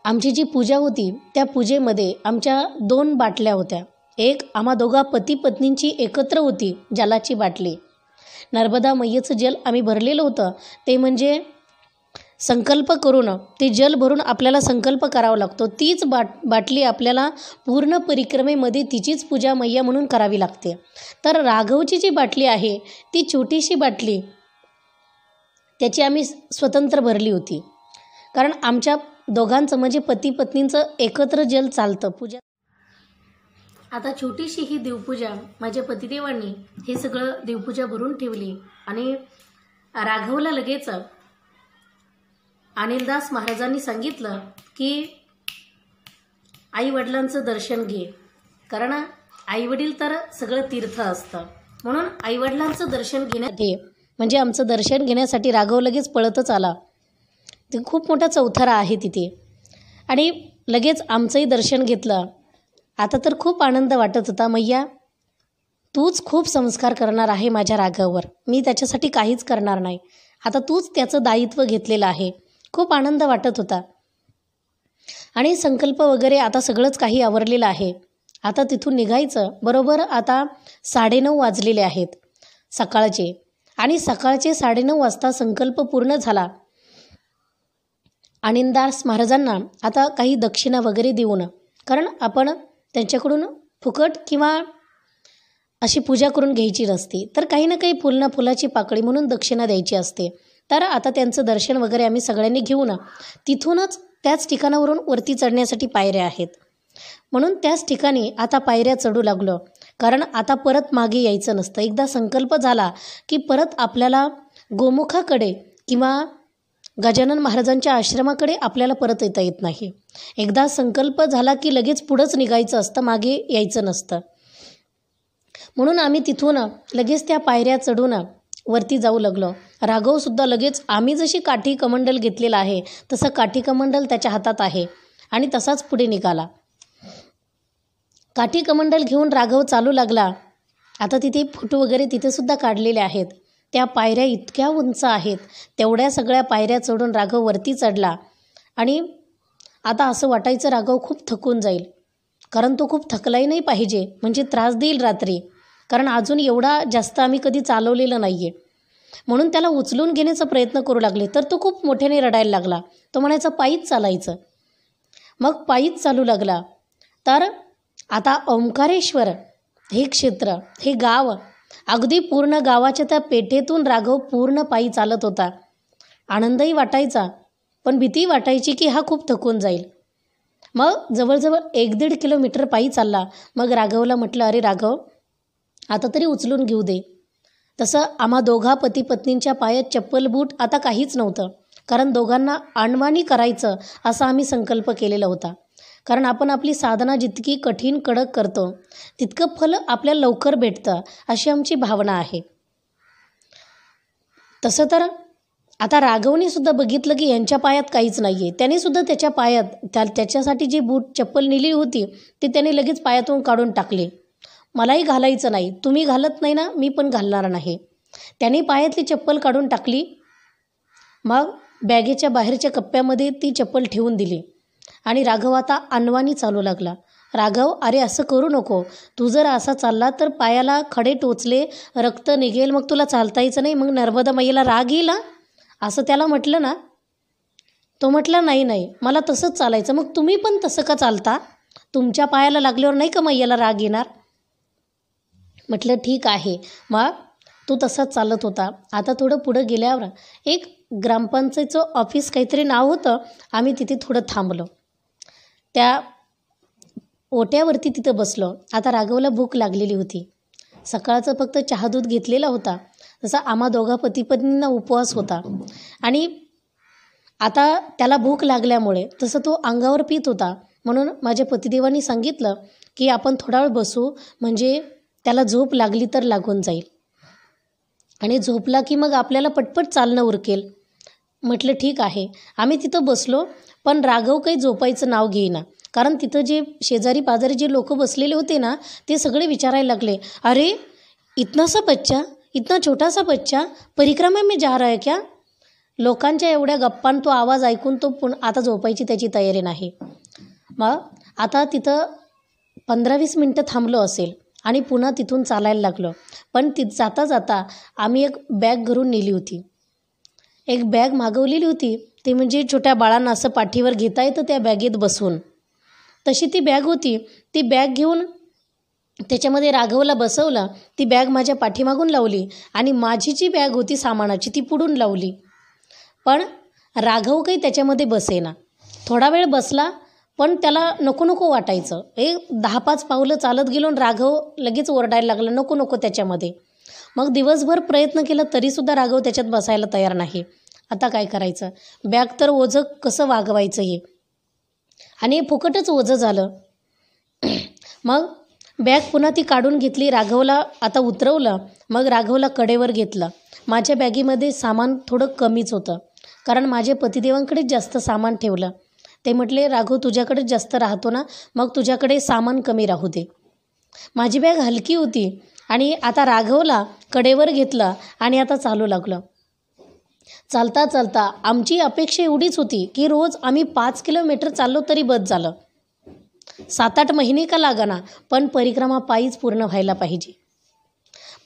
A: आमची जी पूजा होती त्या पूजेमध्ये आमच्या 2 बाटल्या होत्या. एक आम्हा दोघा पती पत्नींची एकत्र होती जलाची बाटली. नर्मदा मैयेचं जल आम्ही भरलेलं होतं. ते म्हणजे संकल्प करून ते जल भरून आपल्याला संकल्प करावा लागतो. तीच बाटली आपल्याला पूर्ण परिक्रमेमध्ये तिचीच पूजा मैया म्हणून करावी लागते. तर राघवची जी बाटली आहे ती छोटीशी बाटली, त्याची आम्ही स्वतंत्र भरली होती. कारण आमच्या दोघांचं म्हणजे पती पत्नींचं एकत्र जल चालतं पूजा. आता छोटीशी ही देवपूजा माझ्या पतिदेवांनी हे सगळं देवपूजा भरून ठेवली. आणि राघवला लगेच अनिलदास महाराजांनी सांगितलं की आईवडिलांचं दर्शन घे, कारण आईवडील तर सगळं तीर्थ असतं. म्हणून आईवडिलांचं दर्शन घेण्यासाठी म्हणजे आमचं दर्शन घेण्यासाठी राघव लगेच पळतच आला. ते खूप मोठा चौथरा आहे तिथे. आणि लगेच आमचंही दर्शन घेतलं. आता तर खूप आनंद वाटत होता. मैया, तूच खूप संस्कार करणार आहे माझ्या राघववर, मी त्याच्यासाठी काहीच करणार नाही. आता तूच त्याचं दायित्व घेतलेलं आहे. खूप आनंद वाटत होता. आणि संकल्प वगैरे आता सगळंच काही आवरलेलं आहे. आता तिथून निघायचं. बरोबर आता 9:30 वाजलेले आहेत सकाळचे. आणि सकाळचे 9:30 वाजता संकल्प पूर्ण झाला. अनिलदास महाराजांना आता काही दक्षिणा वगैरे देऊन, कारण आपण त्यांच्याकडून फुकट किंवा अशी पूजा करून घ्यायची नसते, तर काही ना काही फुलाची पाकळी म्हणून दक्षिणा द्यायची असते. तर आता त्यांचं दर्शन वगैरे आम्ही सगळ्यांनी घेऊन तिथूनच त्याच ठिकाणावरून वरती चढण्यासाठी पायऱ्या आहेत. म्हणून त्याच ठिकाणी आता पायऱ्या चढू लागलो. कारण आता परत मागे यायचं नसतं. एकदा संकल्प झाला की परत आपल्याला गोमुखाकडे किंवा गजानन महाराजांच्या आश्रमाकडे आपल्याला परत येता येत नाही. एकदा संकल्प झाला की लगेच पुढंच निघायचं असतं, मागे यायचं नसतं. म्हणून आम्ही तिथून लगेच त्या पायऱ्या चढून वरती जाऊ लागलो. राघवसुद्धा लगेच आम्ही जशी काठी कमंडल घेतलेला आहे तसं काठी कमंडल त्याच्या हातात आहे आणि तसाच पुढे निघाला. काठी कमंडल घेऊन राघव चालू लागला. आता तिथे फोटो वगैरे तिथेसुद्धा काढलेले आहेत. त्या पायऱ्या इतक्या उंच आहेत. तेवढ्या सगळ्या पायऱ्या चढून राघव वरती चढला. आणि आता असं वाटायचं राघव खूप थकून जाईल, कारण तो खूप थकलाही नाही पाहिजे, म्हणजे त्रास देईल रात्री. कारण अजून एवढा जास्त आम्ही कधी चालवलेलं नाही आहे. म्हणून त्याला उचलून घेण्याचा प्रयत्न करू लागले तर तो खूप मोठ्याने रडायला लागला. तो म्हणायचा पायीच चालायचं. मग पायीच चालू लागला. तर आता ओंकारेश्वर हे क्षेत्र, हे गाव, अगदी पूर्ण गावाच्या त्या पेठेतून राघव पूर्ण पायी चालत होता. आनंदही वाटायचा, पण भीती वाटायची की हा खूप थकून जाईल. मग जवळजवळ 1-1.5 किलोमीटर पायी चालला. मग राघवला म्हटलं, अरे राघव, आता तरी उचलून घेऊ दे. तसं आम्हा दोघा पती पत्नींच्या पायात चप्पल बूट आता काहीच नव्हतं, कारण दोघांना आणवाणी करायचं असा आम्ही संकल्प केलेला होता. कारण आपण आपली साधना जितकी कठीण कडक करतो तितकं फल आपल्याला लवकर भेटतं अशी आमची भावना आहे. तसं तर आता राघवने सुद्धा बघितलं की यांच्या पायात काहीच नाही आहे. त्यानेसुद्धा त्याच्या पायात त्याच्यासाठी जी बूट चप्पल नेली होती ती त्याने लगेच पायातून काढून टाकली. मलाही घालायचं नाही, तुम्ही घालत नाही ना, मी पण घालणार नाही. त्याने पायातली चप्पल काढून टाकली. मग बॅगेच्या बाहेरच्या कप्प्यामध्ये ती चप्पल ठेवून दिली आणि राघव आता अनवाणी चालू लागला. राघव, अरे असं करू नको. तू जर असा चालला तर पायाला खडे टोचले, रक्त निघेल, मग तुला चालता यायचं नाही, मग नर्मदा मैयाला राग येईल ना, असं त्याला म्हटलं ना. तो म्हटला, नाही नाही, मला तसंच चालायचं. मग तुम्ही पण तसं का चालता? तुमच्या पायाला लागल्यावर नाही का मैयाला राग येणार? म्हटलं ठीक आहे. मग तो तसाच चालत होता. आता थोडं पुढं गेल्यावर एक ग्रामपंचायतचं ऑफिस काहीतरी नाव होतं. आम्ही तिथे थोडं थांबलो. त्या ओट्यावरती तिथं बसलो. आता राघवला भूक लागलेली होती. सकाळचं फक्त चहा दूध घेतलेला होता. जसा आम्हा दोघा पती पत्नींना उपवास होता आणि आता त्याला भूक लागल्यामुळे तसं तो अंगावर पित होता. म्हणून माझ्या पतिदेवांनी सांगितलं की आपण थोडा वेळ बसू, म्हणजे त्याला झोप लागली तर लागून जाईल आणि झोपला की मग आपल्याला पटपट चालणं उरकेल. म्हटलं ठीक आहे. आम्ही तिथं बसलो, पण राघव काही झोपायचं नाव घेईना. कारण तिथं जे शेजारी पाजारी जे लोक बसलेले होते ना, ते सगळे विचारायला लागले, अरे इतना सा बच्चा, इतना छोटा सा बच्चा परिक्रमा में जा रहा है क्या? लोकांच्या एवढ्या गप्पां तो आवाज ऐकून तो आता झोपायची त्याची तयारी नाही. मग आता तिथं 15-20 मिनटं थांबलो असेल आणि पुन्हा तिथून चालायला लागलो. पण जाता जाता आम्ही एक बॅग घरून नेली होती. एक बॅग मागवलेली होती. ते म्हणजे छोट्या बाळांना असं पाठीवर घेता येतं त्या बॅगेत बसून. तशी ती बॅग होती. ती बॅग घेऊन त्याच्यामध्ये राघवला बसवलं. ती बॅग माझ्या पाठीमागून लावली आणि माझी जी बॅग होती सामानाची ती पुढून लावली. पण राघव काही त्याच्यामध्ये बसेना. थोडा वेळ बसला, पण त्याला नको नको वाटायचं. 10-5 पावलं चालत गेलो आणि राघव लगेच ओरडायला लागला, नको नको त्याच्यामध्ये. मग दिवसभर प्रयत्न केला तरीसुद्धा राघव त्याच्यात बसायला तयार नाही. आता काय करायचं? बॅग तर ओझं कसं वागवायचं हे, आणि फुकटच ओझं झालं. मग बॅग पुन्हा ती काढून घेतली. राघवला आता उतरवलं. मग राघवला कडेवर घेतलं. माझ्या बॅगेमध्ये सामान थोडं कमीच होतं, कारण माझ्या पतिदेवांकडेच जास्त सामान ठेवलं. ते म्हटले, राघव तुझ्याकडेच जास्त राहतो ना, मग तुझ्याकडे सामान कमी राहू दे. माझी बॅग हलकी होती आणि आता राघवला कडेवर घेतलं आणि आता चालू लागलं. चालता चालता आमची अपेक्षा एवढीच होती की रोज आम्ही 5 किलोमीटर चाललो तरी बस झालं. 7-8 महिने का लागाना, पण परिक्रमा पायीच पूर्ण व्हायला पाहिजे.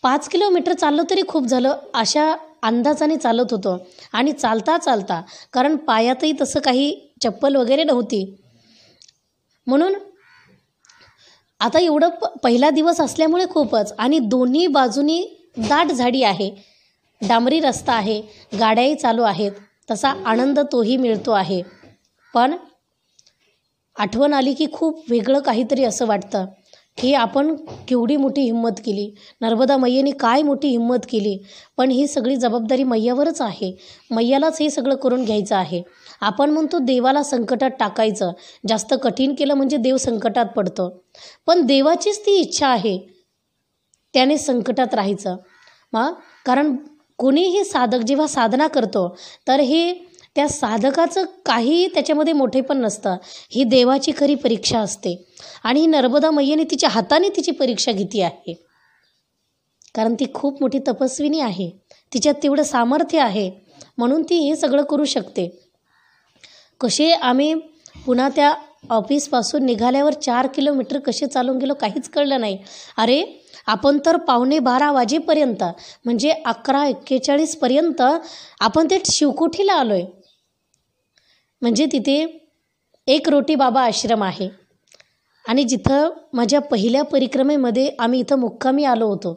A: 5 किलोमीटर चाललो तरी खूप झालं, अशा अंदाजाने चालत होतो. आणि चालता चालता, कारण पायातही तसं काही चप्पल वगैरे नव्हती, म्हणून आता एवढं पहिला दिवस असल्यामुळे खूपच, आणि दोन्ही बाजूनी दाट झाडी आहे, डांबरी रस्ता आहे, गाड्याही चालू आहेत, तसा आनंद तोही मिळतो आहे. पण आठवण आली की खूप वेगळं काहीतरी असं वाटतं की आपण केवढी मोठी हिंमत केली, नर्मदा मैयेने काय मोठी हिंमत केली. पण ही सगळी जबाबदारी मैयावरच आहे. मैयालाच हे सगळं करून घ्यायचं आहे. आपण म्हणतो देवाला संकटात टाकायचं, जास्त कठीण केलं म्हणजे देव संकटात पडतो, पण देवाचीच ती इच्छा आहे त्याने संकटात राहायचं. मग कारण कोणीही साधक जेव्हा साधना करतो तर हे त्या साधकाचं काही त्याच्यामध्ये मोठेपण नसतं. ही देवाची खरी परीक्षा असते आणि ही नर्मदा मैयेने तिच्या हाताने तिची परीक्षा घेतली आहे, कारण ती खूप मोठी तपस्विनी आहे, तिच्यात तेवढं सामर्थ्य आहे, म्हणून ती हे सगळं करू शकते. कसे आम्ही पुन्हा त्या ऑफिसपासून निघाल्यावर 4 किलोमीटर कसे चालून गेलो काहीच कळलं नाही. अरे आपण तर 11:15 वाजेपर्यंत, म्हणजे 11:41पर्यंत आपण ते शिवकोठीला आलो आहे. म्हणजे तिथे एक रोटी बाबा आश्रम आहे आणि जिथं माझ्या पहिल्या परिक्रमेमध्ये आम्ही इथं मुक्कामी आलो होतो,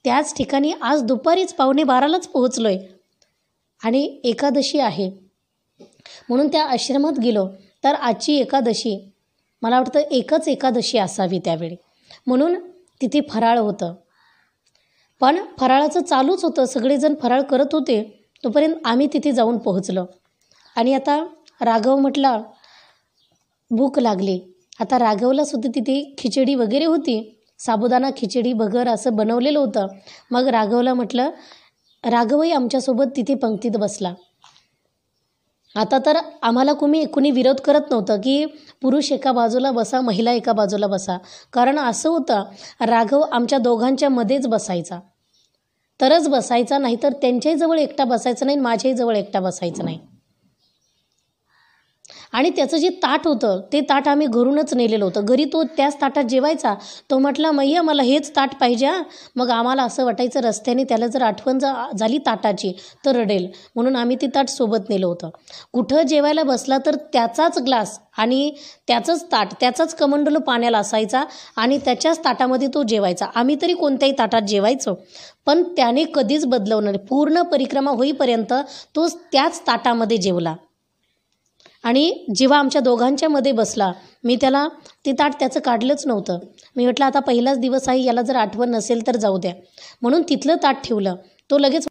A: त्याच ठिकाणी आज दुपारीच 11:15लाच पोहोचलो आहे आणि एकादशी आहे, म्हणून त्या आश्रमात गेलो. तर आजची एकादशी मला वाटतं एकच एकादशी असावी त्यावेळी, म्हणून तिथे फराळ होतं. पण फराळाचं चालूच होतं, सगळेजण फराळ करत होते, तोपर्यंत आम्ही तिथे जाऊन पोहोचलो. आणि आता राघव म्हटला भूक लागली. आता राघवला सुद्धा तिथे खिचडी वगैरे होती, साबुदाणा खिचडी भगर असं बनवलेलं होतं. मग राघवला म्हटलं, राघवही आमच्यासोबत तिथे पंक्तीत बसला. आता तर आम्हाला कुणी विरोध करत नव्हतं की पुरुष एका बाजूला बसा, महिला एका बाजूला बसा, कारण असं होतं राघव आमच्या दोघांच्या मध्येच बसायचा. तरच बसायचा, नाहीतर त्यांच्याही जवळ एकटा बसायचं नाही, माझ्याही जवळ एकटा बसायचं नाही. आणि त्याचं जे ताट होतं ते ताट आम्ही घरूनच नेलेलं होतं. घरी तो त्याच ताटात जेवायचा. तो म्हटला, मैया मला हेच ताट पाहिजे हां. मग आम्हाला असं वाटायचं रस्त्याने त्याला जर आठवण झाली ताटाची तर रडेल, म्हणून आम्ही ती ताट सोबत नेलं होतं. कुठं जेवायला बसला तर त्याचाच ग्लास आणि त्याचंच ताट, त्याचाच कमंडलू पाण्याला असायचा आणि त्याच्याच ताटामध्ये तो जेवायचा. आम्ही तरी कोणत्याही ताटात जेवायचो, पण त्याने कधीच बदलवलं नाही. पूर्ण परिक्रमा होईपर्यंत तो त्याच ताटामध्ये जेवला. आणि जेव्हा आमच्या दोघांच्यामध्ये बसला, मी त्याला ते ताट त्याचं काढलंच नव्हतं. मी म्हटलं आता पहिलाच दिवस आहे, याला जर आठवण नसेल तर जाऊ द्या, म्हणून तिथलं ताट ठेवलं. तो लगेच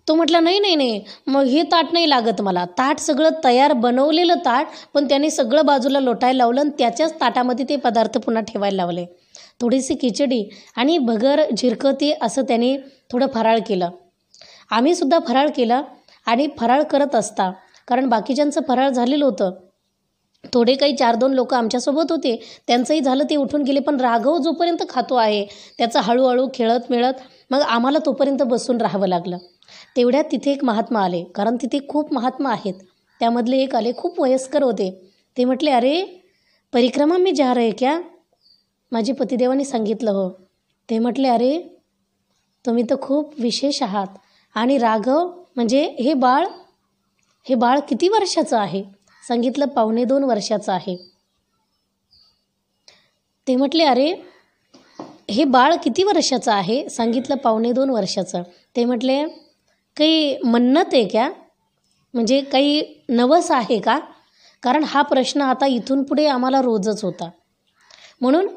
A: तो म्हटला, नाही नाही नाही, मग हे ताट नाही लागत मला. ताट सगळं तयार बनवलेलं ताट, पण त्याने सगळं बाजूला लोटायला लावलं आणि त्याच्याच ताटामध्ये ते पदार्थ पुन्हा ठेवायला लावले. थोडीशी खिचडी आणि भगर झिरकती असं त्याने थोडं फराळ केलं. आम्हीसुद्धा फराळ केला आणि फराळ करत असता, कारण बाकीच्यांचं फराळ झालेलं होतं, थोडे काही 4-2 लोक आमच्यासोबत होते, त्यांचंही झालं, ते उठून गेले. पण राघव जोपर्यंत खातो आहे त्याचं हळूहळू खेळत मिळत मग आम्हाला तोपर्यंत बसून राहावं लागलं. तेवढ्यात तिथे एक महात्मा आले, कारण तिथे खूप महात्मा आहेत. त्यामधले एक आले, खूप वयस्कर होते. ते म्हटले, अरे परिक्रमा में जा रहे क्या? माझे पतिदेवांनी सांगितलं हो. ते म्हटले, अरे तुम्ही तर खूप विशेष आहात. आणि राघव म्हणजे हे बाळ किती वर्षाचं आहे? सांगितलं 1.25 वर्षाचं आहे. ते म्हटले, अरे हे बाळ किती वर्षाचं आहे? सांगितलं 1.25 वर्षाचं. ते म्हटले, काही मन्नत आहे क्या? म्हणजे काही नवस आहे का? कारण हा प्रश्न आता इथून पुढे आम्हाला रोजच होता. म्हणून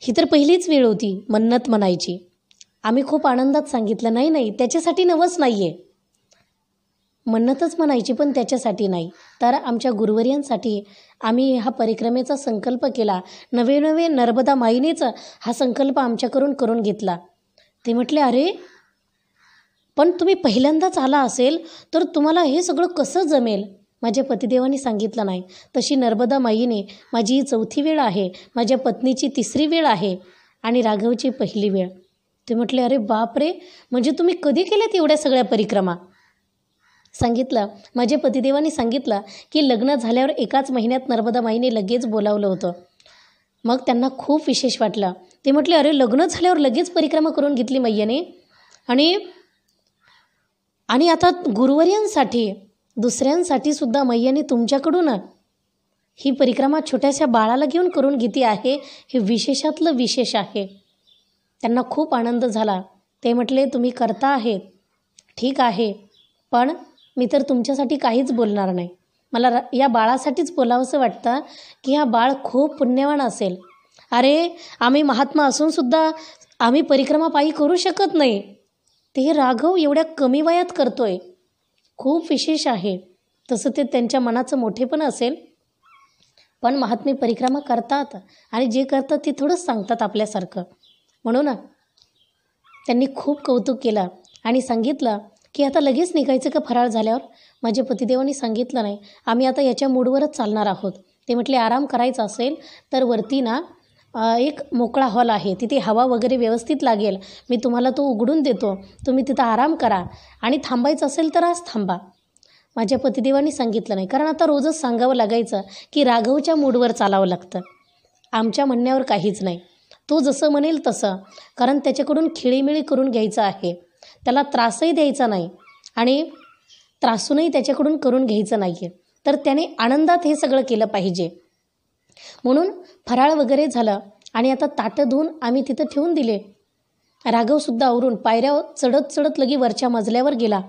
A: ही तर पहिलीच वेळ होती मन्नत म्हणायची. आम्ही खूप आनंदात सांगितलं, नाही नाही, त्याच्यासाठी नवस नाही आहे, मन्नतच म्हणायची, पण त्याच्यासाठी नाही. तर आमच्या गुरुवर्यांसाठी आम्ही हा परिक्रमेचा संकल्प केला. नवे नर्मदा माईनेचा हा संकल्प आमच्याकडून करून घेतला. ते म्हटले, अरे पण तुम्ही पहिल्यांदाच आला असेल तर तुम्हाला हे सगळं कसं जमेल? माझ्या पतिदेवांनी सांगितलं, नाही, तशी नर्मदा माईने माझी ही 4थी वेळ आहे, माझ्या पत्नीची 3री वेळ आहे आणि राघवची पहिली वेळ. ते म्हटले, अरे बापरे, म्हणजे तुम्ही कधी केल्यात एवढ्या सगळ्या परिक्रमा? सांगितलं, माझ्या पतिदेवांनी सांगितलं की लग्न झाल्यावर 1 महिन्यात नर्मदा माईने लगेच बोलावलं होतं. मग त्यांना खूप विशेष वाटलं. ते म्हटले, अरे लग्न झाल्यावर लगेच परिक्रमा करून घेतली मैयाने. आणि आता गुरुवर्यांसाठी दुसऱ्यांसाठी सुद्धा मैयाने तुमच्याकडून ही परिक्रमा छोट्याशा बाळाला घेऊन करून घेते आहे. हे विशेषातलं विशेष आहे. त्यांना खूप आनंद झाला. ते म्हटले, तुम्ही करता आहेत ठीक आहे, पण मी तर तुमच्यासाठी काहीच बोलणार नाही. मला या बाळासाठीच बोलावंसं वाटतं की हा बाळ खूप पुण्यवान असेल. अरे आम्ही महात्मा असूनसुद्धा आम्ही परिक्रमा पायी करू शकत नाही, ते राघव एवढ्या कमी वयात करतोय, खूप विशेष आहे. तसं ते त्यांच्या मनाचं मोठेपण असेल, पण महात्मे परिक्रमा करतात आणि जे करतात ते थोडंच सांगतात आपल्यासारखं. म्हणून त्यांनी खूप कौतुक केलं आणि सांगितलं की आता लगेच निघायचं का फराळ झाल्यावर? माझ्या पतिदेवांनी सांगितलं, नाही, आम्ही आता याच्या मूडवरच चालणार आहोत. ते म्हटले, आराम करायचा असेल तर वरती ना एक मोकळा हॉल आहे, तिथे हवा वगैरे व्यवस्थित लागेल, मी तुम्हाला तो उघडून देतो, तुम्ही तिथं आराम करा आणि थांबायचं असेल तर आज थांबा. माझ्या पतिदेवांनी सांगितलं, नाही, कारण आता रोजच सांगावं लागायचं की राघवच्या मूडवर चालावं लागतं, आमच्या म्हणण्यावर काहीच नाही. तो जसं म्हणेल तसं, कारण त्याच्याकडून खिळीमिळी करून घ्यायचं आहे, त्याला त्रासही द्यायचा नाही आणि त्रासूनही त्याच्याकडून करून घ्यायचं नाही आहे. तर त्याने आनंदात हे सगळं केलं पाहिजे. म्हणून फराळ वगैरे झालं आणि आता ताटं धुवून आम्ही तिथं ठेवून दिले. राघवसुद्धा आवरून पायऱ्या चढत लगी वरच्या मजल्यावर गेला.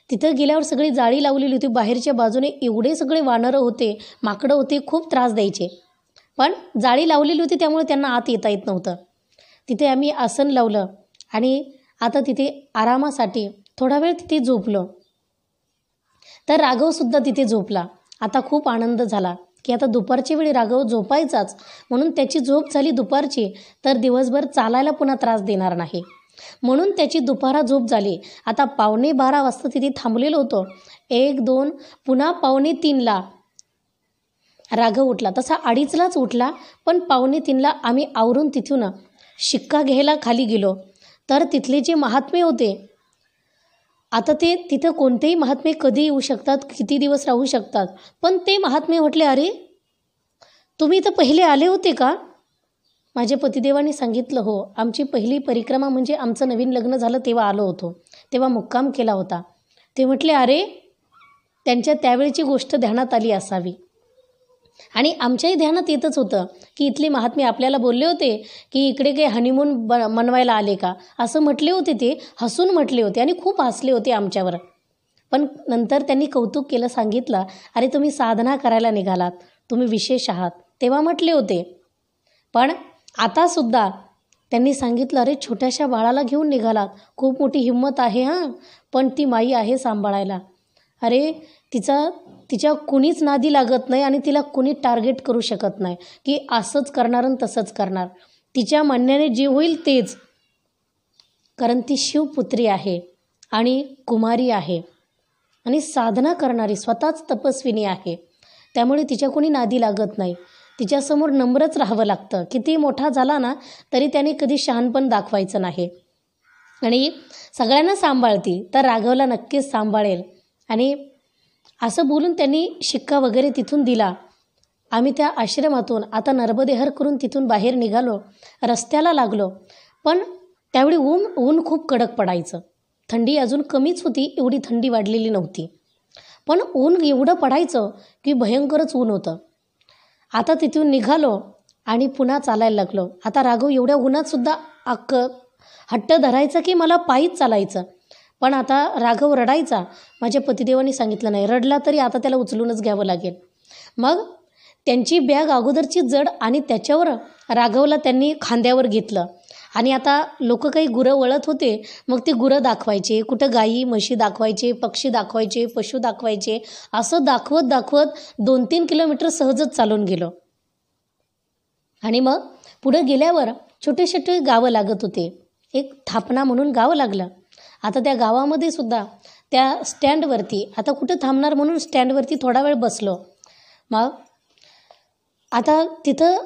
A: तिथं गेल्यावर सगळी जाळी लावलेली होती. बाहेरच्या बाजूने एवढे सगळे वानरं होते, माकडं होते, खूप त्रास द्यायचे, पण जाळी लावलेली होती त्यामुळे त्यांना आत येता येत नव्हतं. तिथे आम्ही आसन लावलं आणि आता तिथे आरामासाठी थोडा वेळ तिथे झोपलो. तर राघवसुद्धा तिथे झोपला. आता खूप आनंद झाला की आता दुपारच्या वेळी राघव झोपायचाच, म्हणून त्याची झोप झाली दुपारची, तर दिवसभर चालायला पुन्हा त्रास देणार नाही, म्हणून त्याची दुपारा झोप झाली. आता 11:15 वाजता तिथे थांबलेलो होतो. 1, 2 पुन्हा 2:45ला राघव उठला. तसा 2:30लाच उठला, पण 2:45ला आम्ही आवरून तिथून शिक्का घ्यायला खाली गेलो. तर तिथले जे महात्मे होते, आता ते तिथं कोणतेही महात्मे कधी येऊ शकतात, किती दिवस राहू शकतात, पण ते महात्मे म्हटले, अरे तुम्ही इथं पहिले आले होते का? माझ्या पतिदेवाने सांगितलं, हो, आमची पहिली परिक्रमा म्हणजे आमचं नवीन लग्न झालं तेव्हा आलो होतो, तेव्हा मुक्काम केला होता. ते म्हटले, अरे त्यांच्या त्यावेळची गोष्ट ध्यानात आली असावी. आणि आमच्याही ध्यानात येतच होतं की इथले महात्मे आपल्याला बोलले होते की इकडे काही हनीमून मनवायला आले का, असं म्हटले होते. ते हसून म्हटले होते आणि खूप हसले होते आमच्यावर. पण नंतर त्यांनी कौतुक केलं, सांगितलं, अरे तुम्ही साधना करायला निघालात, तुम्ही विशेष आहात, तेव्हा म्हटले होते. पण आतासुद्धा त्यांनी सांगितलं, अरे छोट्याशा बाळाला घेऊन निघालात, खूप मोठी हिंमत आहे हां, पण ती माई आहे सांभाळायला. अरे तिच्या कुणीच नादी लागत नाही आणि तिला कुणी टार्गेट करू शकत नाही की असंच करणार आणि तसंच करणार. तिच्या म्हणण्याने जे होईल तेच, कारण ती शिवपुत्री आहे आणि कुमारी आहे आणि साधना करणारी, स्वतःच तपस्विनी आहे. त्यामुळे तिच्या कोणी नादी लागत नाही. तिच्यासमोर नम्रच राहावं लागतं. किती मोठा झाला ना तरी त्याने कधी शहाणपण दाखवायचं नाही. आणि सगळ्यांना सांभाळती तर राघवला नक्कीच सांभाळेल. आणि असं बोलून त्यांनी शिक्का वगैरे तिथून दिला. आम्ही त्या आश्रमातून आता नर्मदेहर करून तिथून बाहेर निघालो, रस्त्याला लागलो. पण त्यावेळी ऊन खूप कडक पडायचं. थंडी अजून कमीच होती, एवढी थंडी वाढलेली नव्हती. पण ऊन एवढं पडायचं की भयंकरच ऊन होतं. आता तिथून निघालो आणि पुन्हा चालायला लागलो. आता राघव एवढ्या उन्हातसुद्धा हट्ट धरायचा की मला पायीच चालायचं. पण आता राघव रडायचा. माझ्या पतिदेवांनी सांगितलं, नाही रडला तरी आता त्याला उचलूनच घ्यावं लागेल. मग त्यांची बॅग अगोदरची जड आणि त्याच्यावर राघवला त्यांनी खांद्यावर घेतलं. आणि आता लोक काही गुरं वळत होते, मग ते गुरं दाखवायचे, कुठं गाई म्हशी दाखवायचे, पक्षी दाखवायचे, पशु दाखवायचे. असं दाखवत दाखवत 2-3 किलोमीटर सहजच चालून गेलो. आणि मग पुढं गेल्यावर छोटे छोटे गावं लागत होते. एक थापना म्हणून गाव लागलं. आता त्या गावामध्ये सुद्धा त्या स्टँडवरती आता कुठं थांबणार म्हणून स्टँडवरती थोडा वेळ बसलो. मग आता तिथं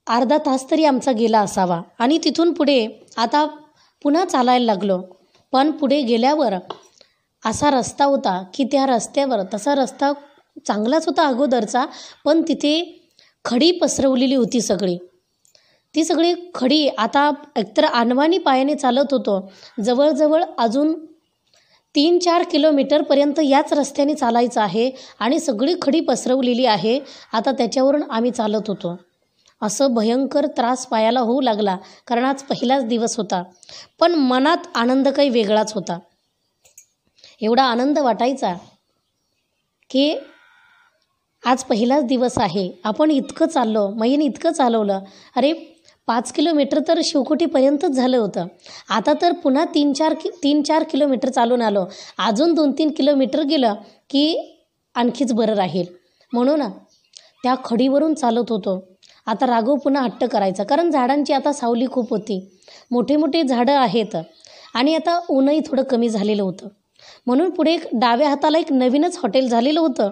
A: अर्धा तास तरी आमचा गेला असावा. आणि तिथून पुढे आता पुन्हा चालायला लागलो. पण पुढे गेल्यावर असा रस्ता होता की त्या रस्त्यावर, तसा रस्ता चांगलाच होता अगोदरचा, पण तिथे खडी पसरवलेली होती सगळी. ती सगळी खडी आता एकतर अनवाणी पायाने चालत होतो. जवळजवळ अजून 3-4 किलोमीटरपर्यंत याच रस्त्याने चालायचं आहे आणि सगळी खडी पसरवलेली आहे. आता त्याच्यावरून आम्ही चालत होतो. असं भयंकर त्रास पायाला होऊ लागला, कारण आज पहिलाच दिवस होता. पण मनात आनंद काही वेगळाच होता. एवढा आनंद वाटायचा की आज पहिलाच दिवस आहे, आपण इतकं चाललो, मैने इतकं चालवलं. अरे 5 किलोमीटर तर शिवकोटीपर्यंतच झालं होतं. आता तर पुन्हा 3-4 किलोमीटर चालून आलो. अजून 2-3 किलोमीटर गेलं की आणखीच बरं राहील. म्हणून त्या खडीवरून चालत होतो. आता राघव पुन्हा हट्ट करायचा, कारण झाडांची आता सावली खूप होती, मोठे मोठे झाडं आहेत आणि आता ऊनही थोडं कमी झालेलं होतं. म्हणून पुढे डाव्या हाताला एक नवीनच हॉटेल झालेलं होतं.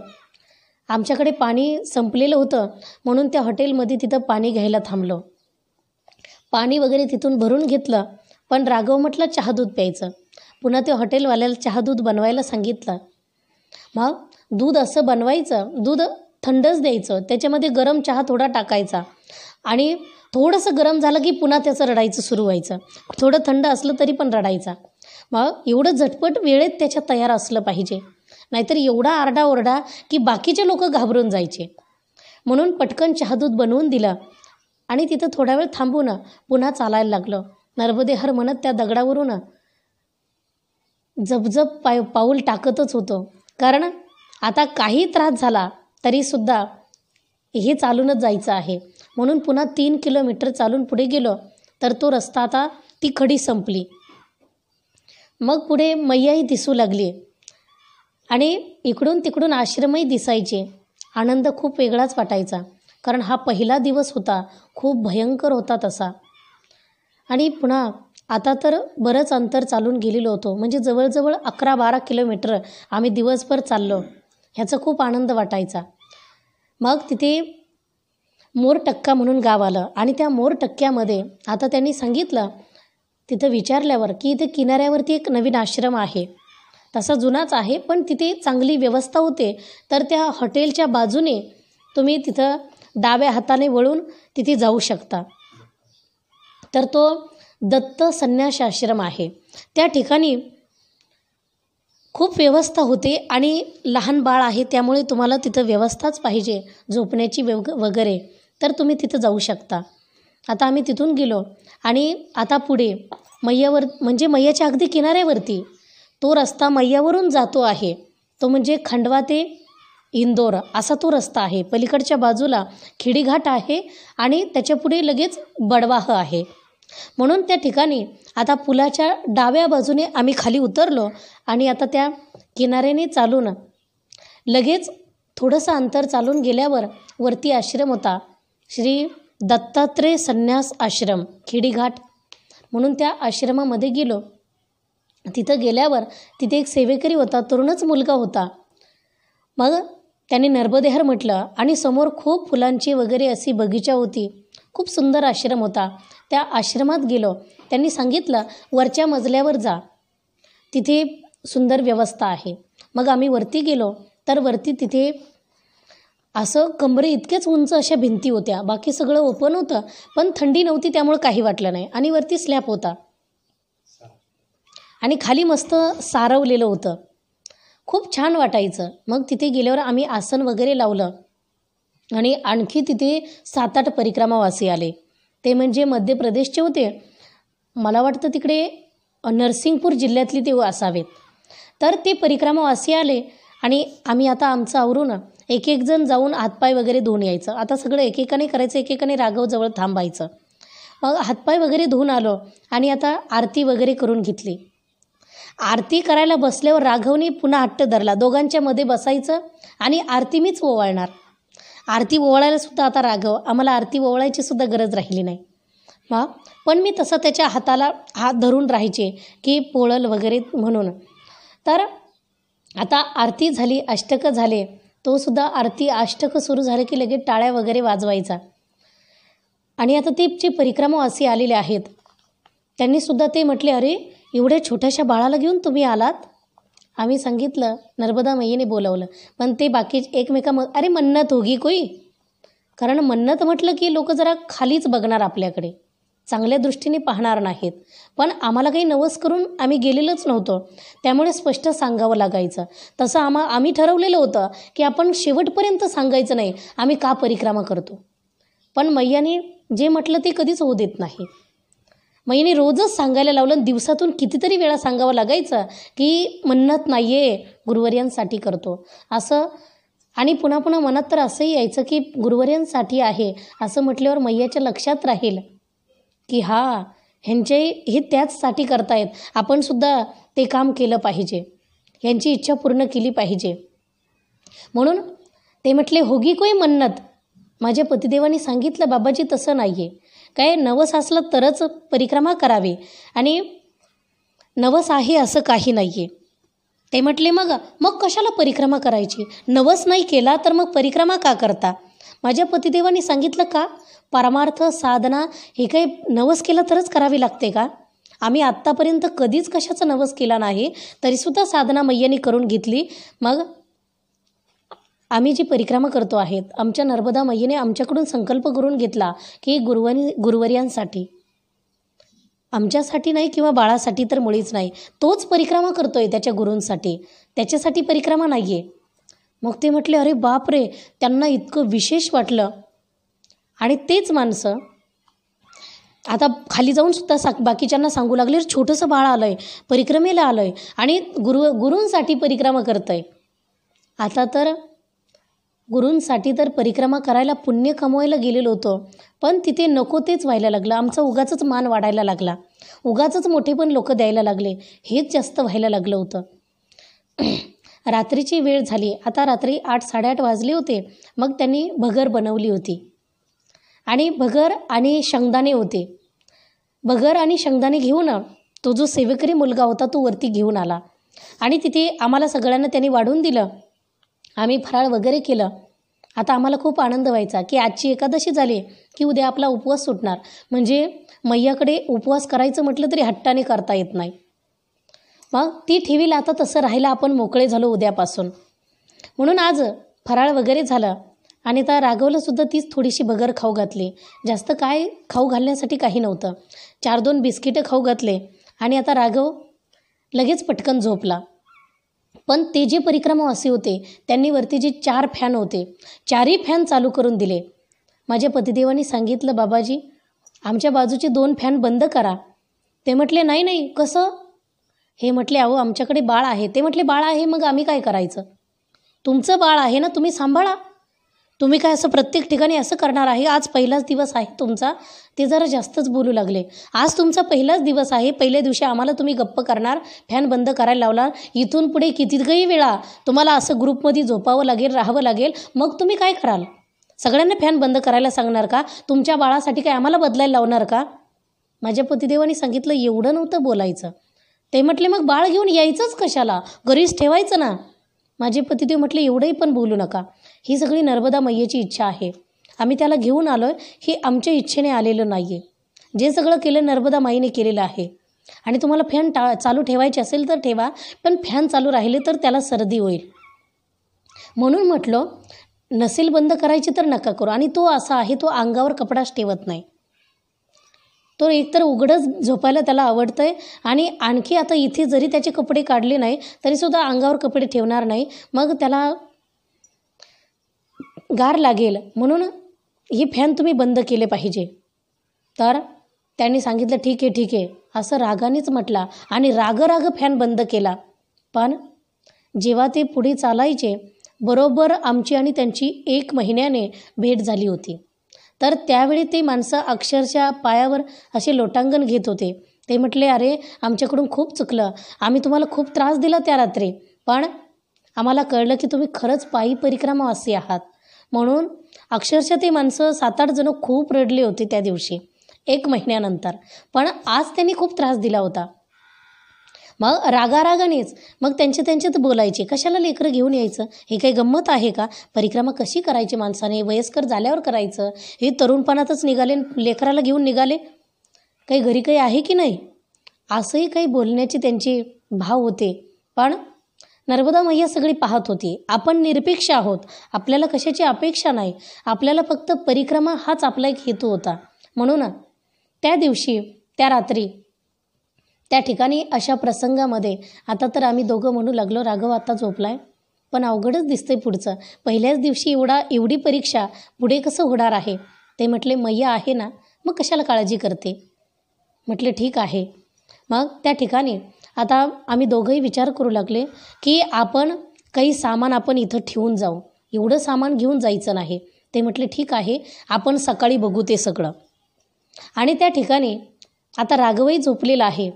A: आमच्याकडे पाणी संपलेलं होतं, म्हणून त्या हॉटेलमध्ये तिथं पाणी घ्यायला थांबलो. पाणी वगैरे तिथून भरून घेतलं. पण राघव म्हटलं चहा दूध प्यायचं. पुन्हा त्या हॉटेलवाल्याला चहा दूध बनवायला सांगितलं. मग दूध असं बनवायचं, दूध थंडच द्यायचं, त्याच्यामध्ये गरम चहा थोडा टाकायचा आणि थोडंसं गरम झालं की पुन्हा त्याचं रडायचं सुरू व्हायचं. थोडं थंड असलं तरी पण रडायचा. मग एवढं झटपट वेळेत त्याच्या तयार असलं पाहिजे, नाहीतर एवढा आरडाओरडा की बाकीचे लोक घाबरून जायचे. म्हणून पटकन चहा दूध बनवून दिलं आणि तिथं थोडा वेळ थांबून पुन्हा चालायला लागलो. नर्मदेहर म्हणत त्या दगडावरून जपजप पाऊल टाकतच होतो, कारण आता काही त्रास झाला तरीसुद्धा हे चालूनच जायचं आहे. म्हणून पुन्हा 3 किलोमीटर चालून पुढे गेलो तर तो रस्ता आता ती खडी संपली. मग पुढे मैयाही दिसू लागली आणि इकडून तिकडून आश्रमही दिसायचे. आनंद खूप वेगळाच वाटायचा, कारण हा पहिला दिवस होता, खूप भयंकर होता तसा. आणि पुन्हा आता तर बरंच अंतर चालून गेलेलो होतो, म्हणजे जवळजवळ 11-12 किलोमीटर आम्ही दिवसभर चाललो. ह्याचा खूप आनंद वाटायचा. मग तिथे मोरटक्का म्हणून गाव आलं आणि त्या मोरटक्क्यामध्ये आता त्यांनी सांगितलं, तिथं विचारल्यावर की इथे किनाऱ्यावरती एक नवीन आश्रम आहे, तसा जुनाच आहे पण तिथे चांगली व्यवस्था होते, तर त्या हॉटेलच्या बाजूने तुम्ही तिथं डाव्या हाताने वळून तिथे जाऊ शकता. तर तो दत्त संन्यास आश्रम आहे. त्या ठिकाणी खूप व्यवस्था होते आणि लहान बाळ आहे त्यामुळे तुम्हाला तिथं व्यवस्थाच पाहिजे झोपण्याची वगैरे, तर तुम्ही तिथं जाऊ शकता. आता आम्ही तिथून गेलो आणि आता पुढे मैयावर म्हणजे मैयाच्या अगदी किनाऱ्यावरती तो रस्ता मैयावरून जातो आहे, तो म्हणजे खंडवा ते इंदोर असा तो रस्ता आहे. पलीकडच्या बाजूला खिडीघाट आहे आणि त्याच्या पुढे लगेच बडवाह आहे. म्हणून त्या ठिकाणी आता पुलाच्या डाव्या बाजूने आम्ही खाली उतरलो आणि आता त्या किनाऱ्याने चालून लगेच थोडंसं अंतर चालून गेल्यावर वरती आश्रम होता, श्री दत्तात्रेय संन्यास आश्रम खिडीघाट म्हणून. त्या आश्रमामध्ये गेलो. तिथं गेल्यावर तिथे एक सेवेकरी होता, तरुणच मुलगा होता. मग त्याने नर्मदेहर म्हटलं आणि समोर खूप फुलांची वगैरे अशी बगीचा होती. खूप सुंदर आश्रम होता. त्या आश्रमात गेलो. त्यांनी सांगितलं वरच्या मजल्यावर जा, तिथे सुंदर व्यवस्था आहे. मग आम्ही वरती गेलो तर वरती तिथे असं कमरे इतकेच उंच अशा भिंती होत्या, बाकी सगळं ओपन होतं, पण थंडी नव्हती त्यामुळे काही वाटलं नाही. आणि वरती स्लॅब होता आणि खाली मस्त सारवलेलं होतं, खूप छान वाटायचं. मग तिथे गेल्यावर आम्ही आसन वगैरे लावलं आणि आणखी तिथे 7-8 परिक्रमावासी आले. ते म्हणजे मध्य प्रदेशचे होते, मला वाटतं तिकडे नरसिंगपूर जिल्ह्यातली ते असावेत. तर ते परिक्रमावासी आले आणि आम्ही आता आमचं आवरून एक एक जण जाऊन हातपाय वगैरे धुवून यायचं. आता सगळं एकेकाने करायचं, एकेकाने राघवजवळ थांबायचं. मग हातपाय वगैरे धुवून आलो आणि आता आरती वगैरे करून घेतली. आरती करायला बसल्यावर राघवने पुन्हा हट्ट धरला, दोघांच्या मध्ये बसायचं आणि आरती मीच ओवाळणार. आरती ओवाळायला सुद्धा आता राघव, आम्हाला आरती ओवाळायची सुद्धा गरज राहिली नाही. मग पण मी तसं त्याच्या हाताला हात धरून राहायचे की पोळल वगैरे म्हणून. तर आता आरती झाली, अष्टकं झाले, तो सुद्धा आरती अष्टकं सुरू झाले की लगेच टाळ्या वगैरे वाजवायचा. आणि आता ते जे परिक्रमावासी आलेले आहेत त्यांनी सुद्धा ते म्हटले, अरे एवढ्या छोट्याशा बाळाला घेऊन तुम्ही आलात. आम्ही सांगितलं नर्मदा मैयेने बोलवलं, पण ते बाकी अरे मन्नत होगी कोई, कारण मन्नत म्हटलं की लोक जरा खालीच बघणार आपल्याकडे, चांगल्या दृष्टीने पाहणार नाहीत. पण आम्हाला काही नवस करून आम्ही गेलेलोच नव्हतो, त्यामुळे स्पष्ट सांगावं लागायचं. तसं आम्ही ठरवलेलं होतं की आपण शेवटपर्यंत सांगायचं नाही आम्ही का परिक्रमा करतो. पण मैयाने जे म्हटलं ते कधीच होऊ देत नाही. मैयाने रोजच सांगायला लावलं, दिवसातून कितीतरी वेळा सांगावं लागायचं की मन्नत नाही आहे, गुरुवर्यांसाठी करतो असं. आणि पुन्हा पुन्हा मनात तर असंही यायचं की गुरुवर्यांसाठी आहे असं म्हटल्यावर मैयाच्या लक्षात राहील की ह्यांचे हे त्याचसाठी करतायत, आपण सुद्धा ते काम केलं पाहिजे, ह्यांची इच्छा पूर्ण केली पाहिजे. म्हणून ते म्हटले होगी कोई मन्नत. माझ्या पतिदेवांनी सांगितलं बाबाजी तसं नाही आहे, काय नवस असलं तरच परिक्रमा करावी आणि नवस आहे असं काही नाही आहे. ते म्हटले मग कशाला परिक्रमा करायची, नवस नाही केला तर मग परिक्रमा का करता. माझ्या पतिदेवांनी सांगितलं का परमार्थ साधना हे काही नवस केला तरच करावी लागते का. आम्ही आत्तापर्यंत कधीच कशाचा नवस केला नाही, तरीसुद्धा साधना मैयाने करून घेतली. मग आम्ही जी परिक्रमा करतो आहेत, आमच्या नर्मदा मैयेने आमच्याकडून संकल्प करून घेतला की गुरुवर्यांसाठी, आमच्यासाठी नाही किंवा बाळासाठी तर मुळीच नाही, तोच परिक्रमा करतोय त्याच्या गुरूंसाठी, त्याच्यासाठी परिक्रमा नाही आहे. मग ते म्हटले अरे बापरे, त्यांना इतकं विशेष वाटलं. आणि तेच माणसं आता खाली जाऊन सुद्धा बाकीच्यांना सांगू लागले, छोटंसं बाळ आलं आहे, परिक्रमेला आलं आहे आणि गुरूंसाठी परिक्रमा करतं आहे. आता तर गुरूंसाठी तर परिक्रमा करायला पुण्य कमवायला गेलेलो होतो, पण तिथे नको तेच व्हायला लागलं. आमचा उगाचच मान वाढायला लागला, उगाचच मोठे पण लोक द्यायला लागले, हेच जास्त व्हायला लागलं होतं. रात्रीची वेळ झाली, आता रात्री 8-8:30 वाजले होते. मग त्यांनी भगर बनवली होती आणि भगर आणि शेंगदाणे होते. भगर आणि शेंगदाणे घेऊन तो जो सेवेकरी मुलगा होता तो वरती घेऊन आला आणि तिथे आम्हाला सगळ्यांना त्यांनी वाढून दिलं. आम्ही फराळ वगैरे केलं आता आम्हाला खूप आनंद व्हायचा की आजची एकादशी झाली की उद्या आपला उपवास सुटणार. म्हणजे मैयाकडे उपवास करायचं म्हटलं तरी हट्टाने करता येत नाही. मग ती ठेवील आता तसं राहिलं, आपण मोकळे झालो उद्यापासून. म्हणून आज फराळ वगैरे झालं आणि आता राघवला सुद्धा तीच थोडीशी भगर खाऊ घातली. जास्त काय खाऊ घालण्यासाठी काही नव्हतं. 4-2 बिस्किटं खाऊ घातले आणि आता राघव लगेच पटकन झोपला. पण ते जे परिक्रमावासी होते त्यांनी वरती जे 4 फॅन होते, 4ही फॅन चालू करून दिले. माझ्या पतिदेवांनी सांगितलं, बाबाजी आमच्या बाजूचे 2 फॅन बंद करा. ते म्हटले, नाही नाही कसं? हे म्हटले, अहो आमच्याकडे बाळ आहे. ते म्हटले, बाळ आहे मग आम्ही काय करायचं? तुमचं बाळ आहे ना, तुम्ही सांभाळा. तुम्ही काय असं प्रत्येक ठिकाणी असं करणार आहे? आज पहिलाच दिवस आहे तुमचा. ते जरा जास्तच बोलू लागले. आज तुमचा पहिलाच दिवस आहे. पहिल्या दिवशी आम्हाला तुम्ही गप्प करणार, फॅन बंद करायला लावणार. इथून पुढे कितीही वेळा तुम्हाला असं ग्रुपमध्ये झोपावं लागेल, राहावं लागेल. मग तुम्ही काय कराल? सगळ्यांना फॅन बंद करायला सांगणार का? तुमच्या बाळासाठी काय आम्हाला बदलायला लावणार का? माझ्या पतिदेवांनी सांगितलं, एवढं नव्हतं बोलायचं. ते म्हटले, मग बाळ घेऊन यायचंच कशाला? घरीच ठेवायचं ना. माझे पतिदेव म्हटले, एवढंही पण बोलू नका. ही सगळी नर्मदा मैयेची इच्छा आहे. आम्ही त्याला घेऊन आलो आहे. हे आमच्या इच्छेने आलेलं नाही आहे. जे सगळं केलं नर्मदा माईने केलेलं आहे. आणि तुम्हाला फॅन चालू ठेवायचे असेल तर ठेवा, पण फॅन चालू राहिले तर त्याला सर्दी होईल. म्हणून म्हटलं, नसेल बंद करायची तर नका करू. आणि तो असा आहे, तो अंगावर कपडाच ठेवत नाही. तो एकतर उघडच झोपायला त्याला आवडतं आहे आणि आणखी आता इथे जरी त्याचे कपडे काढले नाही तरीसुद्धा अंगावर कपडे ठेवणार नाही. मग त्याला गार लागेल म्हणून ही फॅन तुम्ही बंद केले पाहिजे. तर त्यांनी सांगितलं, ठीक आहे ठीक आहे असं रागानेच म्हटला आणि राग फॅन बंद केला. पण जेव्हा ते पुढे चालायचे, बरोबर आमची आणि त्यांची 1 महिन्याने भेट झाली होती. तर त्यावेळी ते माणसं अक्षरशः पायावर असे लोटांगण घेत होते. ते म्हटले, अरे आमच्याकडून खूप चुकलं, आम्ही तुम्हाला खूप त्रास दिला त्या रात्री, पण आम्हाला कळलं की तुम्ही खरंच पायी परिक्रमावासी आहात. म्हणून अक्षरशः ते माणसं 7-8 जण खूप रडले होते त्या दिवशी 1 महिन्यानंतर. पण आज त्यांनी खूप त्रास दिला होता. मग रागानेच मग त्यांच्यात बोलायचे, कशाला लेकरं घेऊन यायचं? हे काही गंमत आहे का? परिक्रमा कशी करायची माणसाने? वयस्कर झाल्यावर करायचं. हे तरुणपणातच निघाले, लेकराला घेऊन निघाले, काही घरी काही आहे की नाही? असंही काही बोलण्याचे त्यांचे भाव होते. पण नर्मदा मैया सगळी पाहत होती. आपण निरपेक्ष आहोत. आपल्याला कशाची अपेक्षा नाही. आपल्याला फक्त परिक्रमा हाच आपला एक हेतू होता. म्हणून त्या दिवशी, त्या रात्री, त्या ठिकाणी अशा प्रसंगामध्ये आता तर आम्ही दोघं म्हणू लागलो, राघव आता झोपलाय, पण अवघडच दिसतंय पुढचं. पहिल्याच दिवशी एवढी परीक्षा, पुढे कसं होणार आहे? ते म्हटले, मैया आहे ना, मग कशाला काळजी करते? म्हटले, ठीक आहे. मग त्या ठिकाणी आता आम्ही दोघंही विचार करू लागले की आपण काही सामान आपण इथं ठेवून जाऊ. एवढं सामान घेऊन जायचं नाही. ते म्हटले, ठीक आहे, आपण सकाळी बघू ते सगळं. आणि त्या ठिकाणी आता राघवही झोपलेला आहे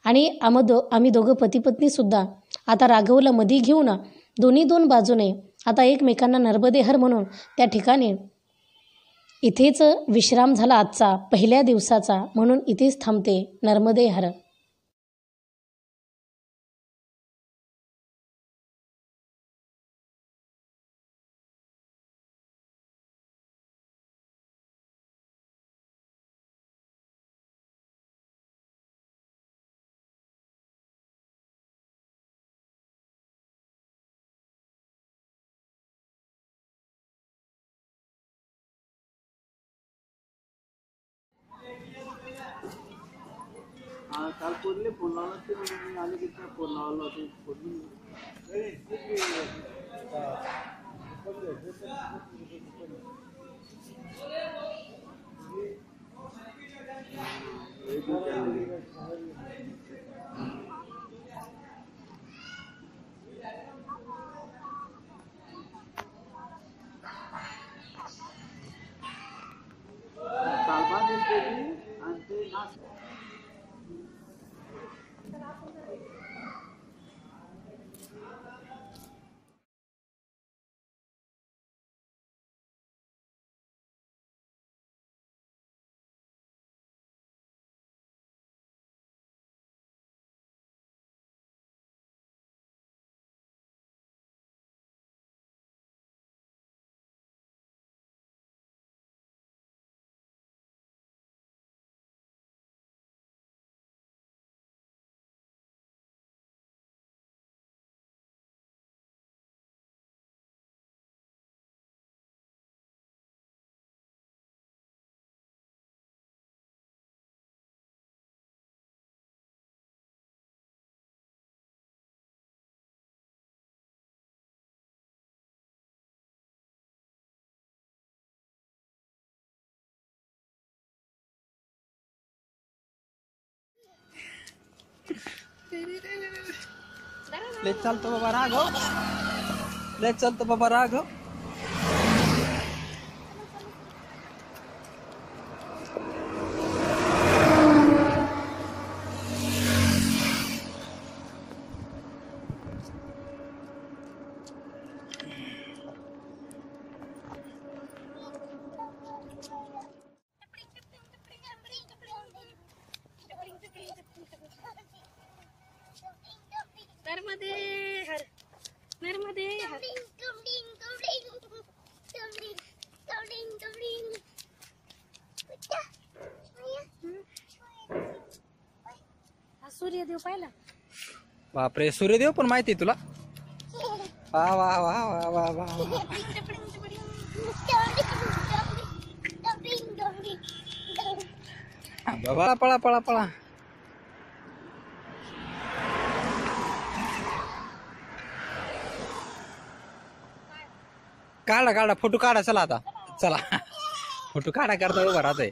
A: आणि आम्ही दोघं पती-पत्नीसुद्धा आता राघवला मध्ये घेऊन दोन्ही 2 बाजूने आता एकमेकांना नर्मदेहर म्हणून त्या ठिकाणी इथेच विश्राम झाला आजचा पहिल्या दिवसाचा. म्हणून इथेच थांबते नर्मदेहर.
B: काल पोरले फोन लावला ते म्हणजे आले की फोन लावला होते काल आणि ते
C: ले चालतो बाबा राघव, ले चालतो बाबा राघव.
A: नर्मदे हर, नर्मदे हर. हा सूर्यदेव पाहिला.
C: बापरे, सूर्यदेव पण माहिती तुला? वा वा वा वा वा वा वा. बाबा पळा पळा पळा. काढा काढा फोटो काढा. चला आता चला फोटो काढा करता उभा राहतोय.